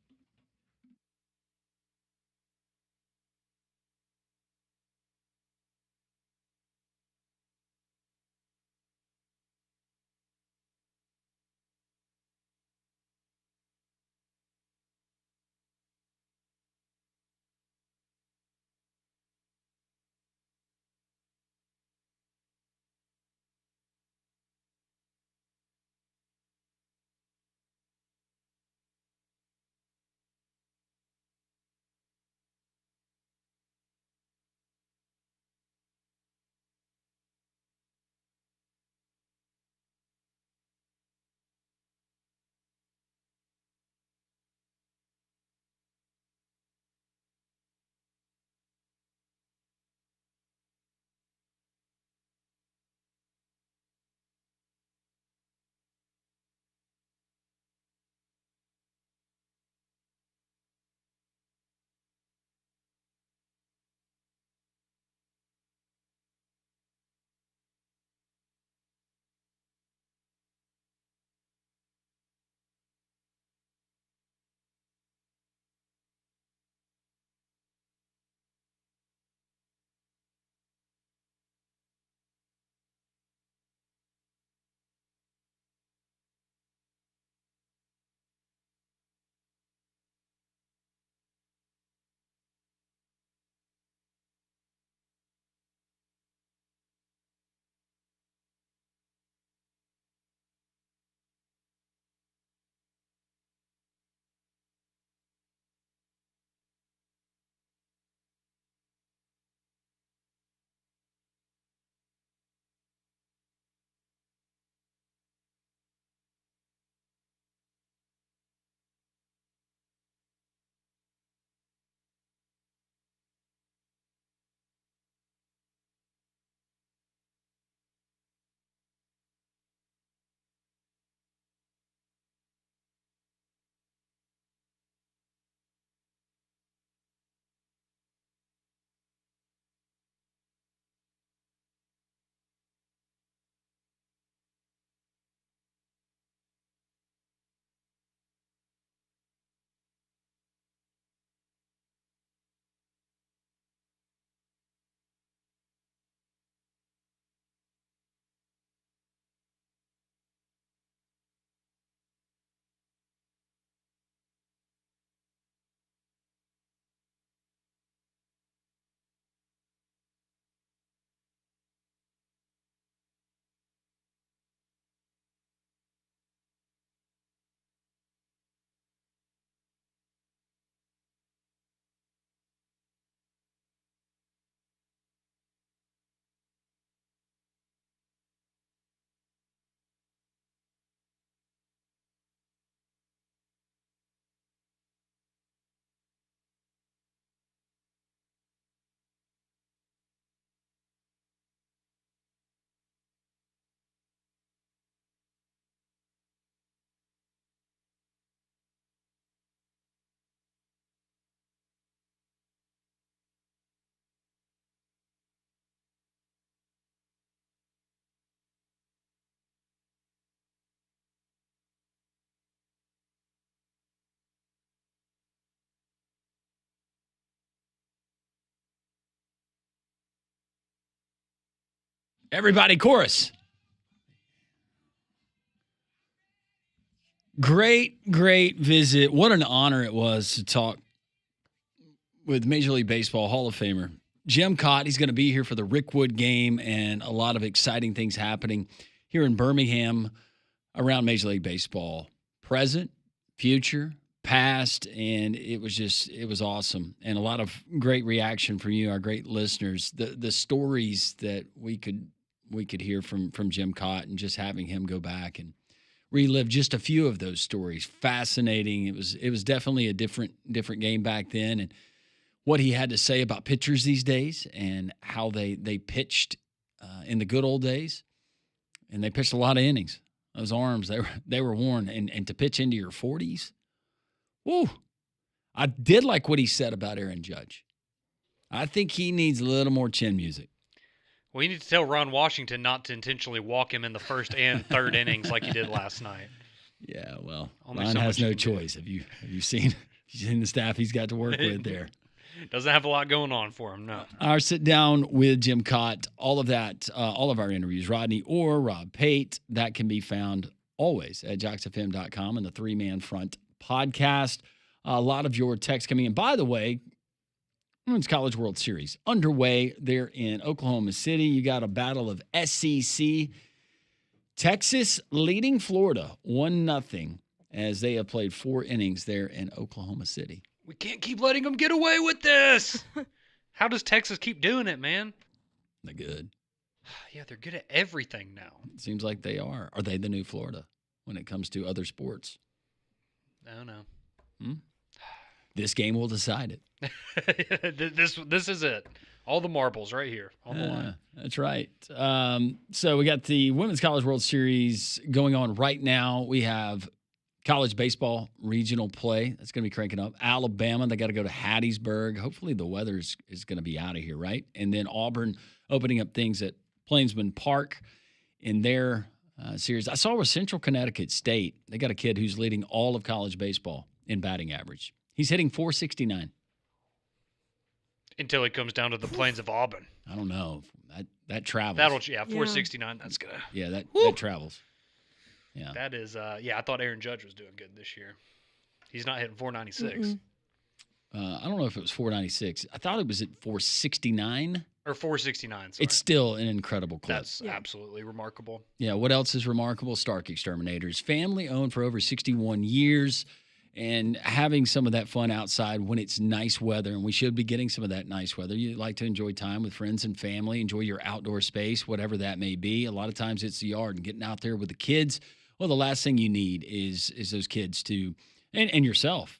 Everybody, chorus. Great visit. What an honor it was to talk with Major League Baseball Hall of Famer Jim Kaat. He's going to be here for the Rickwood game and a lot of exciting things happening here in Birmingham around Major League Baseball. Present, future, past, and it was awesome. And a lot of great reaction from you, our great listeners. The stories that we could hear from Jim Kaat, and just having him go back and relive just a few of those stories. Fascinating. It was definitely a different game back then, and what he had to say about pitchers these days and how they pitched in the good old days. And they pitched a lot of innings. Those arms, they were worn, and to pitch into your 40s. Woo. I did like what he said about Aaron Judge. I think he needs a little more chin music. Well, you need to tell Ron Washington not to intentionally walk him in the first and third innings like he did last night. Yeah, well, Only Ron so has much you no can do. choice. Have you seen the staff he's got to work with there? Doesn't have a lot going on for him, no. Our sit down with Jim Kaat, all of that, all of our interviews, Rodney or Rob Pate, that can be found always at jocksfm.com and the 3-Man Front podcast. A lot of your texts coming in. By the way, Women's College World Series underway there in Oklahoma City. You got a battle of SEC. Texas leading Florida 1-0 as they have played 4 innings there in Oklahoma City. We can't keep letting them get away with this. How does Texas keep doing it, man? They're good. Yeah, they're good at everything now. It seems like they are. Are they the new Florida when it comes to other sports? No. This game will decide it. This is it. All the marbles right here on the line. That's right. So we got the Women's College World Series going on right now. We have college baseball regional play. That's going to be cranking up. Alabama, they got to go to Hattiesburg. Hopefully the weather is going to be out of here, right? And then Auburn opening up things at Plainsman Park in their series. I saw with Central Connecticut State, they got a kid who's leading all of college baseball in batting average. He's hitting .469. Until it comes down to the plains of Auburn. I don't know. That travels. 469. That's gonna. Yeah, that travels. Yeah. That is. I thought Aaron Judge was doing good this year. He's not hitting 496. I don't know if it was 496. I thought it was at 469. Or 469. Sorry. It's still an incredible clip. That's absolutely remarkable. Yeah. What else is remarkable? Stark Exterminators, family owned for over 61 years. And having some of that fun outside when it's nice weather, and we should be getting some of that nice weather. You like to enjoy time with friends and family, enjoy your outdoor space, whatever that may be. A lot of times it's the yard and getting out there with the kids. Well, the last thing you need is those kids to, and yourself,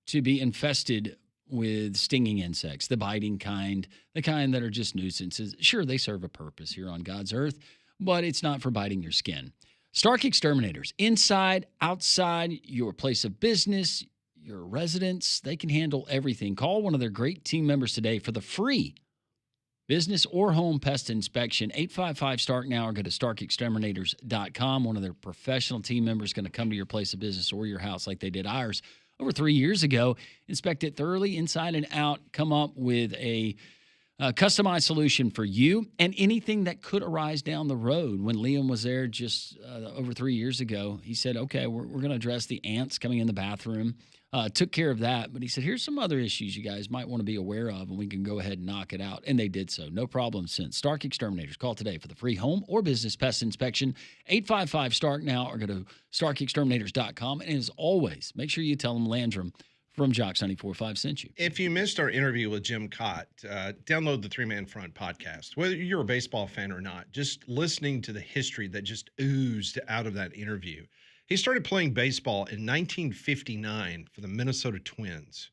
to be infested with stinging insects, the biting kind, the kind that are just nuisances. Sure, they serve a purpose here on God's earth, but it's not for biting your skin. Stark Exterminators, inside, outside, your place of business, your residence, they can handle everything. Call one of their great team members today for the free business or home pest inspection. 855-STARK now, or go to starkexterminators.com. One of their professional team members is going to come to your place of business or your house like they did ours over 3 years ago. Inspect it thoroughly, inside and out, come up with a customized solution for you and anything that could arise down the road. When Liam was there just over 3 years ago, he said, okay, we're going to address the ants coming in the bathroom. Took care of that. But he said, here's some other issues you guys might want to be aware of, and we can go ahead and knock it out. And they did so. No problem since. Stark Exterminators. Call today for the free home or business pest inspection. 855-STARK now, or go to starkexterminators.com. And as always, make sure you tell them Landrum from Jocks 94.5 sent you. If you missed our interview with Jim Kaat, download the 3-Man Front podcast. Whether you're a baseball fan or not, just listening to the history that just oozed out of that interview. He started playing baseball in 1959 for the Minnesota Twins.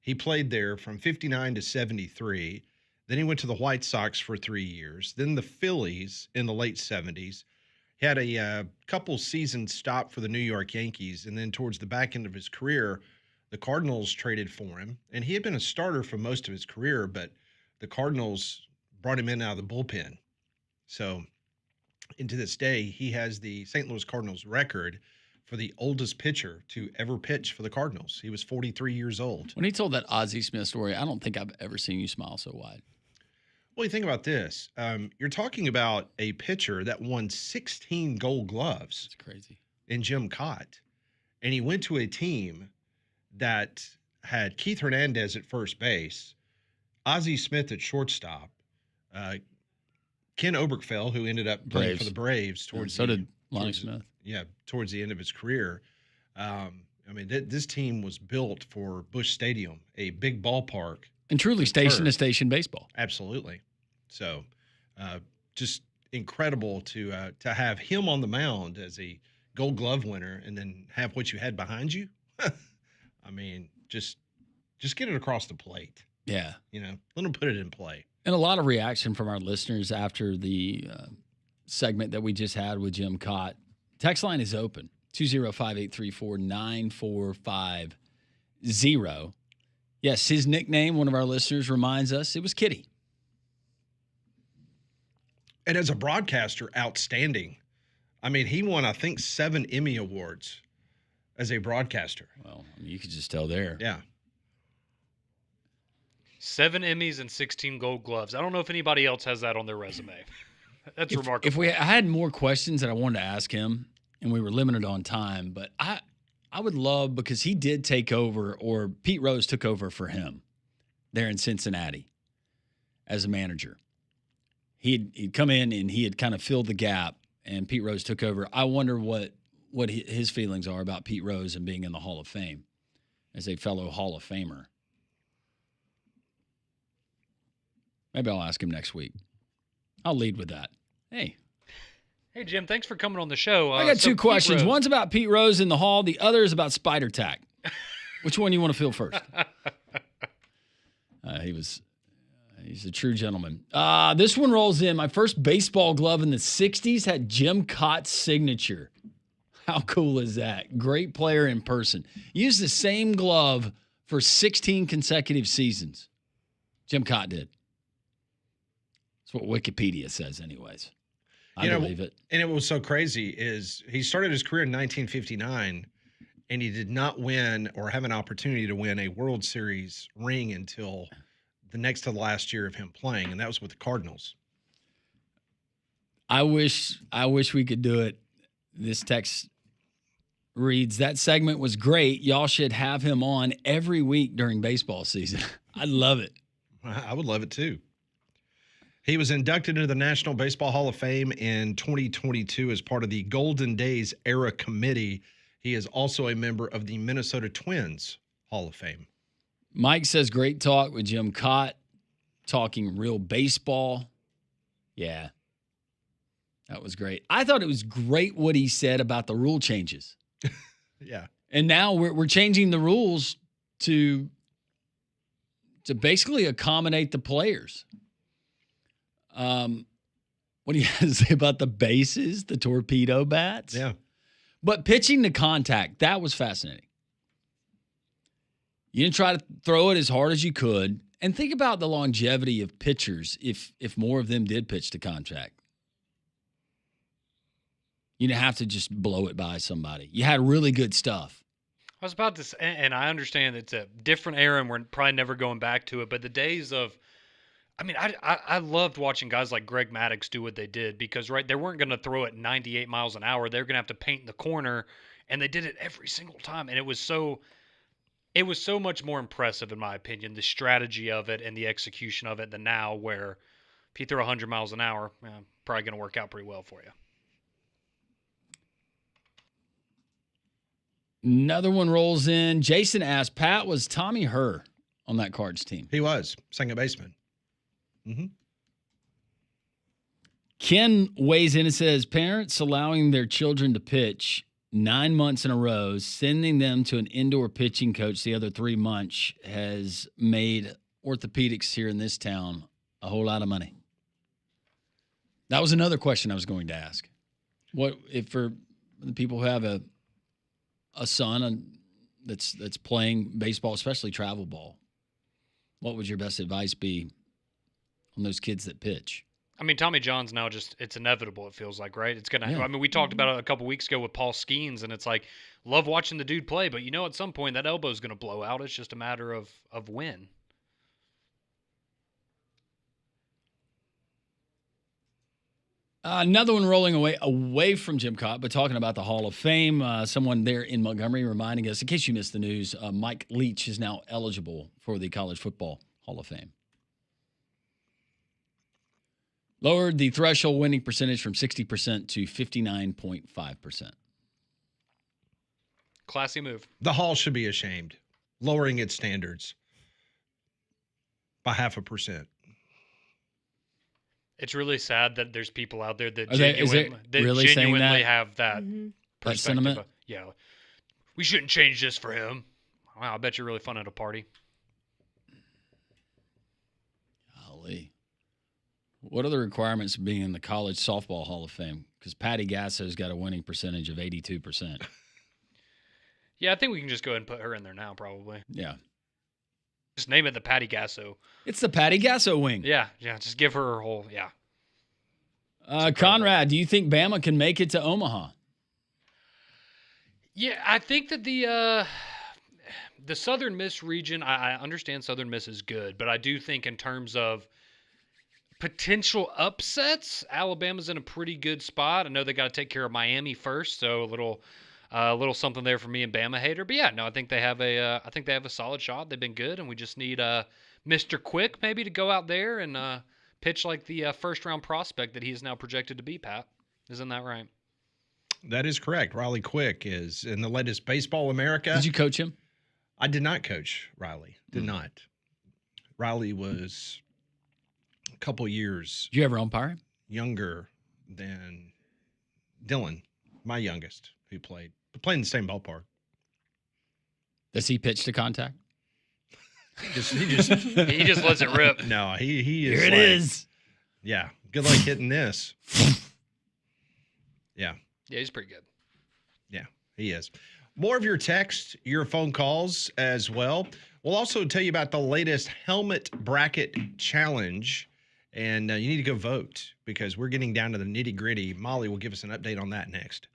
He played there from 59 to 73. Then he went to the White Sox for 3 years. Then the Phillies in the late 70s. He had a couple seasons stop for the New York Yankees. And then towards the back end of his career, the Cardinals traded for him, and he had been a starter for most of his career, but the Cardinals brought him in out of the bullpen. So, into this day, he has the St. Louis Cardinals record for the oldest pitcher to ever pitch for the Cardinals. He was 43 years old. When he told that Ozzie Smith story, I don't think I've ever seen you smile so wide. Well, you think about this. You're talking about a pitcher that won 16 Gold Gloves It's crazy. in Jim Kaat, and he went to a team that had Keith Hernandez at first base, Ozzie Smith at shortstop, Ken Oberkfell, who ended up playing for the Braves towards so did Lonnie Smith. Yeah, towards the end of his career. I mean, this team was built for Busch Stadium, a big ballpark. And truly station-to-station baseball. Absolutely. So just incredible to have him on the mound as a Gold Glove winner and then have what you had behind you. I mean, just get it across the plate. Yeah. Let him put it in play. And a lot of reaction from our listeners after the segment that we just had with Jim Kaat. Text line is open, 205-834-9450. Yes, his nickname, one of our listeners reminds us, it was Kitty. And as a broadcaster, outstanding. I mean, he won, I think, 7 Emmy Awards as a broadcaster. Well, you could just tell there. Yeah. 7 Emmys and 16 Gold Gloves. I don't know if anybody else has that on their resume. That's remarkable. I had more questions that I wanted to ask him, and we were limited on time, but I would love, because he did take over, or Pete Rose took over for him there in Cincinnati as a manager. He'd come in and he had kind of filled the gap, and Pete Rose took over. I wonder what his feelings are about Pete Rose and being in the Hall of Fame as a fellow Hall of Famer. Maybe I'll ask him next week. I'll lead with that. Hey, Jim, thanks for coming on the show. I got 2 questions. One's about Pete Rose in the Hall. The other is about Spider Tack. Which one you want to feel first? He's a true gentleman. This one rolls in. My first baseball glove in the 60s had Jim Kaat's signature. How cool is that? Great player in person. Used the same glove for 16 consecutive seasons. Jim Kaat did. That's what Wikipedia says anyways. I believe it. And it was so crazy is he started his career in 1959, and he did not win or have an opportunity to win a World Series ring until the next to the last year of him playing, and that was with the Cardinals. I wish we could do it. This text reads, that segment was great. Y'all should have him on every week during baseball season. I'd love it. I would love it too. He was inducted into the National Baseball Hall of Fame in 2022 as part of the Golden Days Era Committee. He is also a member of the Minnesota Twins Hall of Fame. Mike says, great talk with Jim Kaat, talking real baseball. Yeah, that was great. I thought it was great what he said about the rule changes. Yeah. And now we're changing the rules to basically accommodate the players. What do you have to say about the bases, the torpedo bats? Yeah. But pitching to contact, that was fascinating. You didn't try to throw it as hard as you could. And think about the longevity of pitchers if more of them did pitch to contact. You didn't have to just blow it by somebody. You had really good stuff. I was about to say, and I understand it's a different era and we're probably never going back to it, but the days of, I loved watching guys like Greg Maddux do what they did because, right, they weren't going to throw it 98 miles an hour. They were going to have to paint the corner, and they did it every single time. And it was so much more impressive, in my opinion, the strategy of it and the execution of it than now, where if you throw 100 miles an hour, probably going to work out pretty well for you. Another one rolls in. Jason asked, Pat, was Tommy Herr on that Cards team? He was, second baseman. Mm-hmm. Ken weighs in and says, parents allowing their children to pitch 9 months in a row, sending them to an indoor pitching coach the other 3 months has made orthopedics here in this town a whole lot of money. That was another question I was going to ask. What if for the people who have a son that's playing baseball, especially travel ball, what would your best advice be on those kids that pitch? Tommy John's now it's inevitable, it feels like, right? It's going to, we talked about it a couple weeks ago with Paul Skeens, and it's like, love watching the dude play, but at some point that elbow's going to blow out. It's just a matter of when. Another one rolling away from Jim Kaat, but talking about the Hall of Fame. Someone there in Montgomery reminding us, in case you missed the news, Mike Leach is now eligible for the College Football Hall of Fame. Lowered the threshold winning percentage from 60% to 59.5%. Classy move. The Hall should be ashamed, lowering its standards by 0.5%. It's really sad that there's people out there that really genuinely have that that sentiment. Yeah, we shouldn't change this for him. Wow, I bet you're really fun at a party. Golly. What are the requirements of being in the College Softball Hall of Fame? Because Patty Gasso's got a winning percentage of 82%. Yeah, I think we can just go ahead and put her in there now, probably. Yeah. Just name it the Patty Gasso. It's the Patty Gasso wing. Yeah, just give her her whole, Conrad, do you think Bama can make it to Omaha? Yeah, I think that the Southern Miss region, I understand Southern Miss is good, but I do think in terms of potential upsets, Alabama's in a pretty good spot. I know they got to take care of Miami first, so a little something there for me and Bama hater. But yeah, no, I think they have a solid shot. They've been good, and we just need Mr. Quick maybe to go out there and pitch like the first round prospect that he is now projected to be. Pat, isn't that right? That is correct. Riley Quick is in the latest Baseball America. Did you coach him? I did not coach Riley. Did not. Riley was a couple years. Did you ever umpire him? Younger than Dylan, my youngest, who played in the same ballpark. Does he pitch to contact? He just he just lets it rip. No, he is. Here it is. Yeah, good luck hitting this. Yeah. Yeah, he's pretty good. Yeah, he is. More of your text, your phone calls as well. We'll also tell you about the latest helmet bracket challenge, and you need to go vote because we're getting down to the nitty gritty. Molly will give us an update on that next.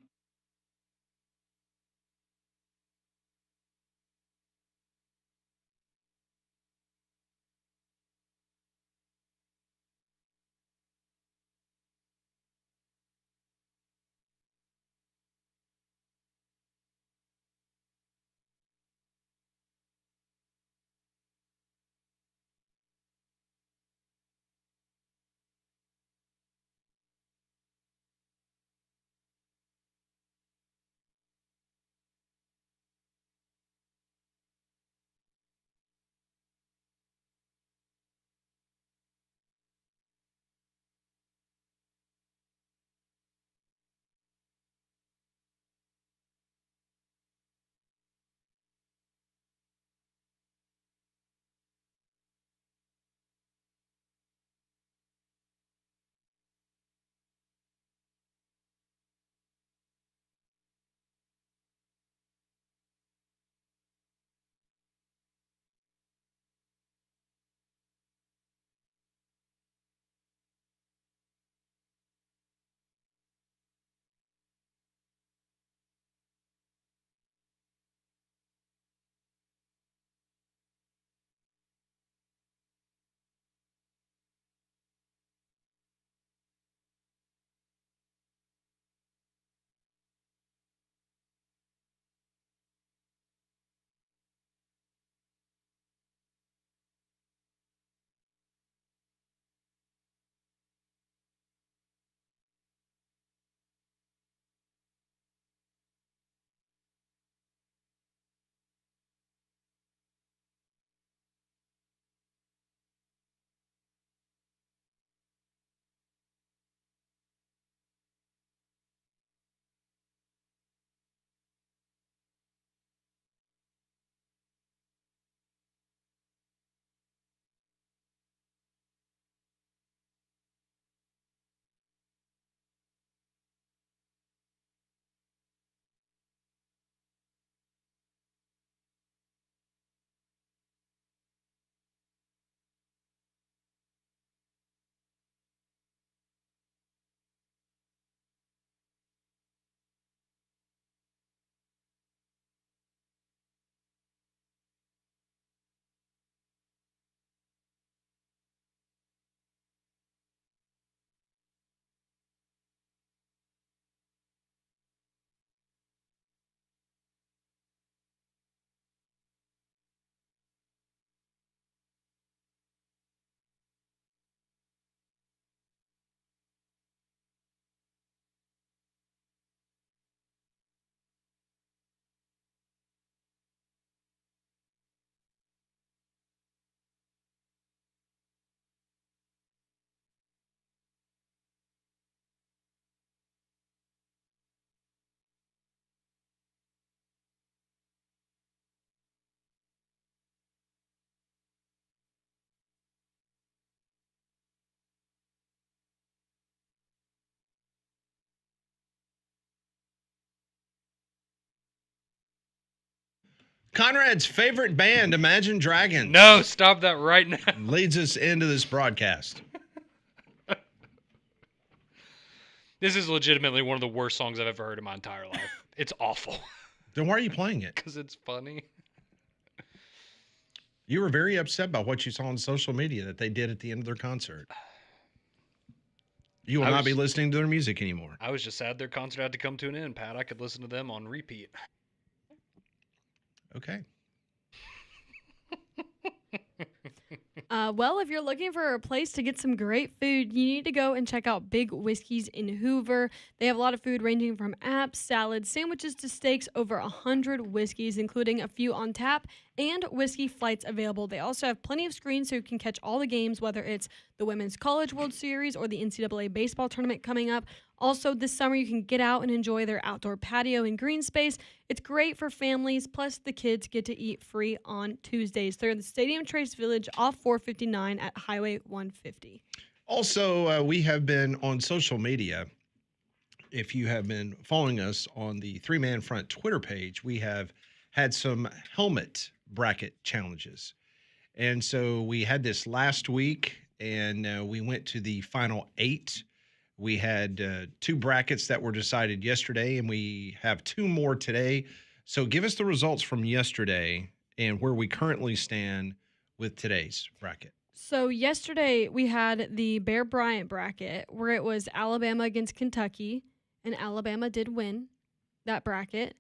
Conrad's favorite band, Imagine Dragons. No, stop that right now. Leads us into this broadcast. This is legitimately one of the worst songs I've ever heard in my entire life. It's awful. Then why are you playing it? Because it's funny. You were very upset by what you saw on social media that they did at the end of their concert. You will not be listening to their music anymore. I was just sad their concert had to come to an end, Pat. I could listen to them on repeat. Okay. Well, if you're looking for a place to get some great food, you need to go and check out Big Whiskey's in Hoover. They have a lot of food ranging from apps, salads, sandwiches to steaks, over 100 whiskeys, including a few on tap, and whiskey flights available. They also have plenty of screens so you can catch all the games, whether it's the Women's College World Series or the NCAA baseball tournament coming up. Also, this summer, you can get out and enjoy their outdoor patio and green space. It's great for families, plus the kids get to eat free on Tuesdays. They're in the Stadium Trace Village off 459 at Highway 150. Also, we have been on social media. If you have been following us on the Three Man Front Twitter page, we have had some helmet bracket challenges. And so we had this last week, and we went to the final 8. We had 2 brackets that were decided yesterday, and we have 2 more today. So give us the results from yesterday and where we currently stand with today's bracket. So yesterday we had the Bear Bryant bracket where it was Alabama against Kentucky, and Alabama did win that bracket.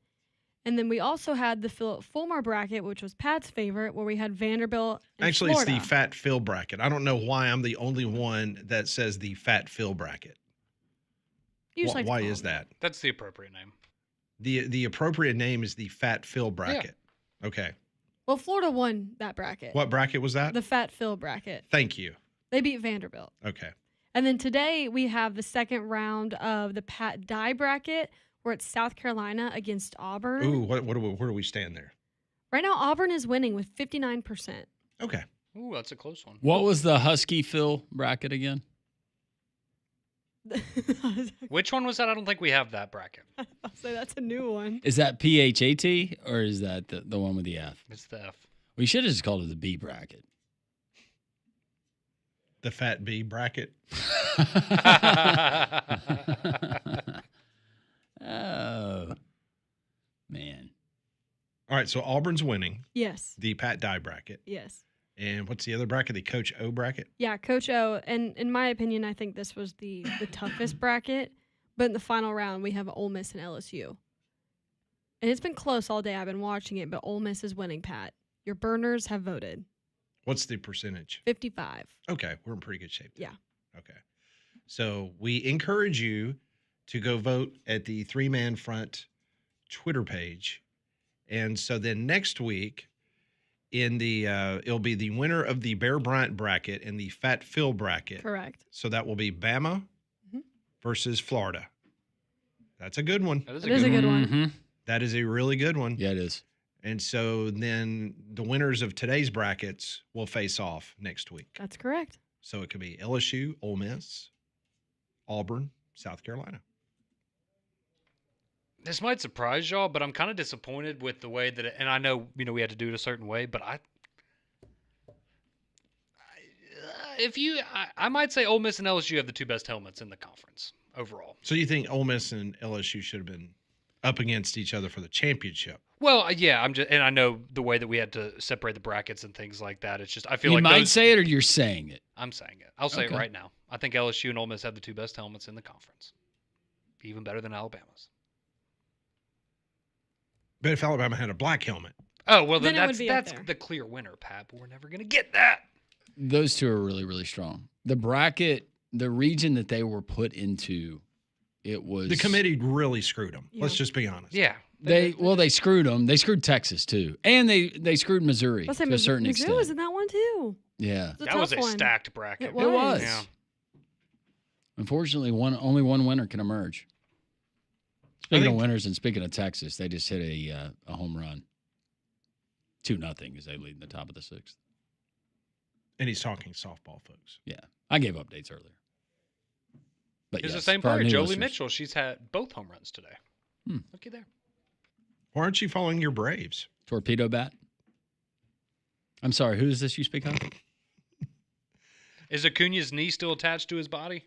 And then we also had the Philip Fulmer bracket, which was Pat's favorite, where we had Vanderbilt and Actually, Florida. It's the Fat Phil bracket. I don't know why I'm the only one that says the Fat Phil bracket. Why is that? That's the appropriate name. The appropriate name is the Fat Phil bracket. Yeah. Okay. Well, Florida won that bracket. What bracket was that? The Fat Phil bracket. Thank you. They beat Vanderbilt. Okay. And then today we have the second round of the Pat Dye bracket, where it's South Carolina against Auburn. Ooh, where do we stand there? Right now, Auburn is winning with 59%. Okay. Ooh, that's a close one. What was the Husky Phil bracket again? Which one was that? I don't think we have that bracket. I'll say that's a new one. Is that PHAT or is that the one with the F? It's the F. We should have just called it the B bracket. The Fat B bracket. Oh, man. All right, so Auburn's winning. Yes. The Pat Dye bracket. Yes. And what's the other bracket? The Coach O bracket? Yeah, Coach O. And in my opinion, I think this was the toughest bracket. But in the final round, we have Ole Miss and LSU. And it's been close all day. I've been watching it, but Ole Miss is winning, Pat. Your burners have voted. What's the percentage? 55. Okay, we're in pretty good shape then. Yeah. Okay. So we encourage you to go vote at the Three Man Front Twitter page. And so then next week, in the it'll be the winner of the Bear Bryant bracket and the Fat Phil bracket. Correct. So that will be Bama versus Florida. That's a good one. That It is a good one. Mm-hmm. That is a really good one. Yeah, it is. And so then the winners of today's brackets will face off next week. That's correct. So it could be LSU, Ole Miss, Auburn, South Carolina. This might surprise y'all, but I'm kind of disappointed with the way that and I know, we had to do it a certain way, but I might say Ole Miss and LSU have the 2 best helmets in the conference overall. So you think Ole Miss and LSU should have been up against each other for the championship? Well, yeah, and I know the way that we had to separate the brackets and things like that. It's just I feel You like might say it or you're saying it. I'm saying it. I'll say it Okay. right now. I think LSU and Ole Miss have the 2 best helmets in the conference, even better than Alabama's. But if Alabama had a black helmet. Oh well, Then then it would be up that's there. the clear winner, Pat. But we're never gonna get that. Those 2 are really, really strong. The bracket, the region that they were put into, it was The committee really screwed them. Yeah. Let's just be honest. Yeah, They screwed them. They screwed Texas too, and they screwed Missouri Let's say to a certain Mizzou extent. was in that one too. Yeah, It's a that was tough a one. stacked bracket. It it was. Yeah. Unfortunately, only one winner can emerge. Speaking of think- winners and speaking of Texas, they just hit a home run. 2-0 as they lead in the top of the 6th. And he's talking softball, folks. Yeah, I gave updates earlier. But It's the yes, same for our player, new Jolie listeners. Mitchell. She's had both home runs today. Hmm. Looky there. Why aren't you following your Braves? Torpedo bat. I'm sorry, who is this you speak of? Is Acuna's knee still attached to his body?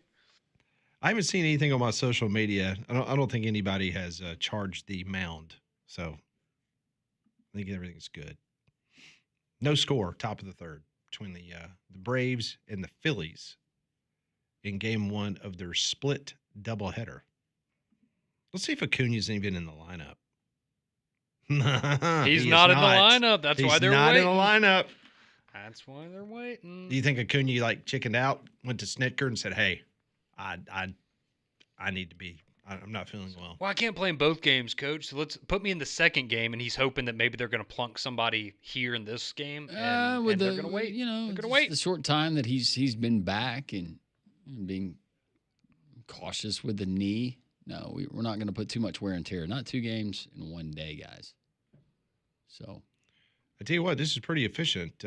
I haven't seen anything on my social media. I don't think anybody has charged the mound. So I think everything's good. No score, top of the third, between the Braves and the Phillies in game 1 of their split doubleheader. Let's see if Acuna's even in the lineup. He's not in the lineup. That's why they're waiting. He's not in the lineup. That's why they're waiting. Do you think Acuna chickened out, went to Snitker and said, "Hey, I need to be. I'm not feeling well." Well, I can't play in both games, Coach. So let's put me in the second game, and he's hoping that maybe they're going to plunk somebody here in this game, and they're going to wait. You know, they're going to wait the short time that he's been back and being cautious with the knee. No, we're not going to put too much wear and tear. Not 2 games in 1 day, guys. So, I tell you what, this is pretty efficient.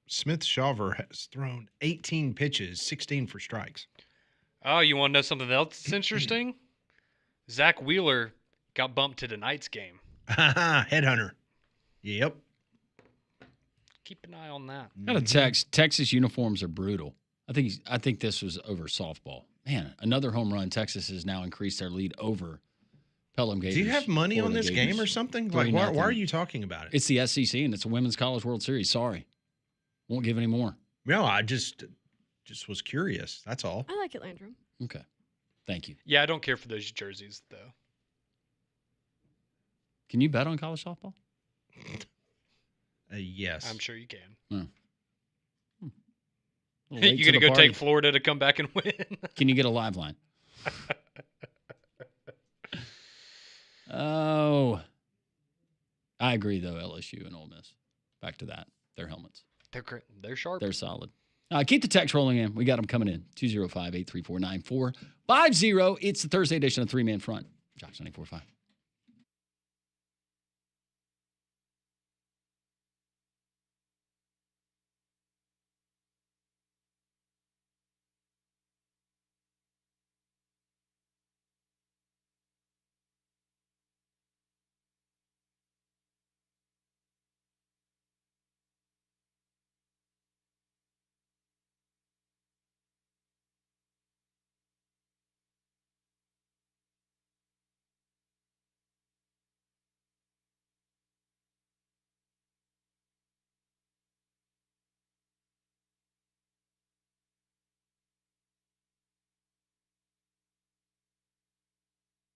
Smith Shawver has thrown 18 pitches, 16 for strikes. Oh, you want to know something else that's interesting? Zach Wheeler got bumped to tonight's game. Headhunter. Yep. Keep an eye on that. Got a text. Texas uniforms are brutal. I think this was over softball. Man, another home run. Texas has now increased their lead over Pelham Gators. Do you have money on this Gators. game or something? Like, why are you talking about it? It's the SEC, and it's a Women's College World Series. Sorry. Won't give any more. No, I just was curious. That's all. I like it, Landrum. Okay. Thank you. Yeah, I don't care for those jerseys, though. Can you bet on college softball? Yes. I'm sure you can. You You're going to go take Florida to come back and win? Can you get a live line? Oh. I agree, though, LSU and Ole Miss. Back to that. Their helmets. They're great. They're sharp. They're solid. Keep the text rolling in. We got them coming in. 205-834-9450. It's the Thursday edition of 3 Man Front. Josh 94.5.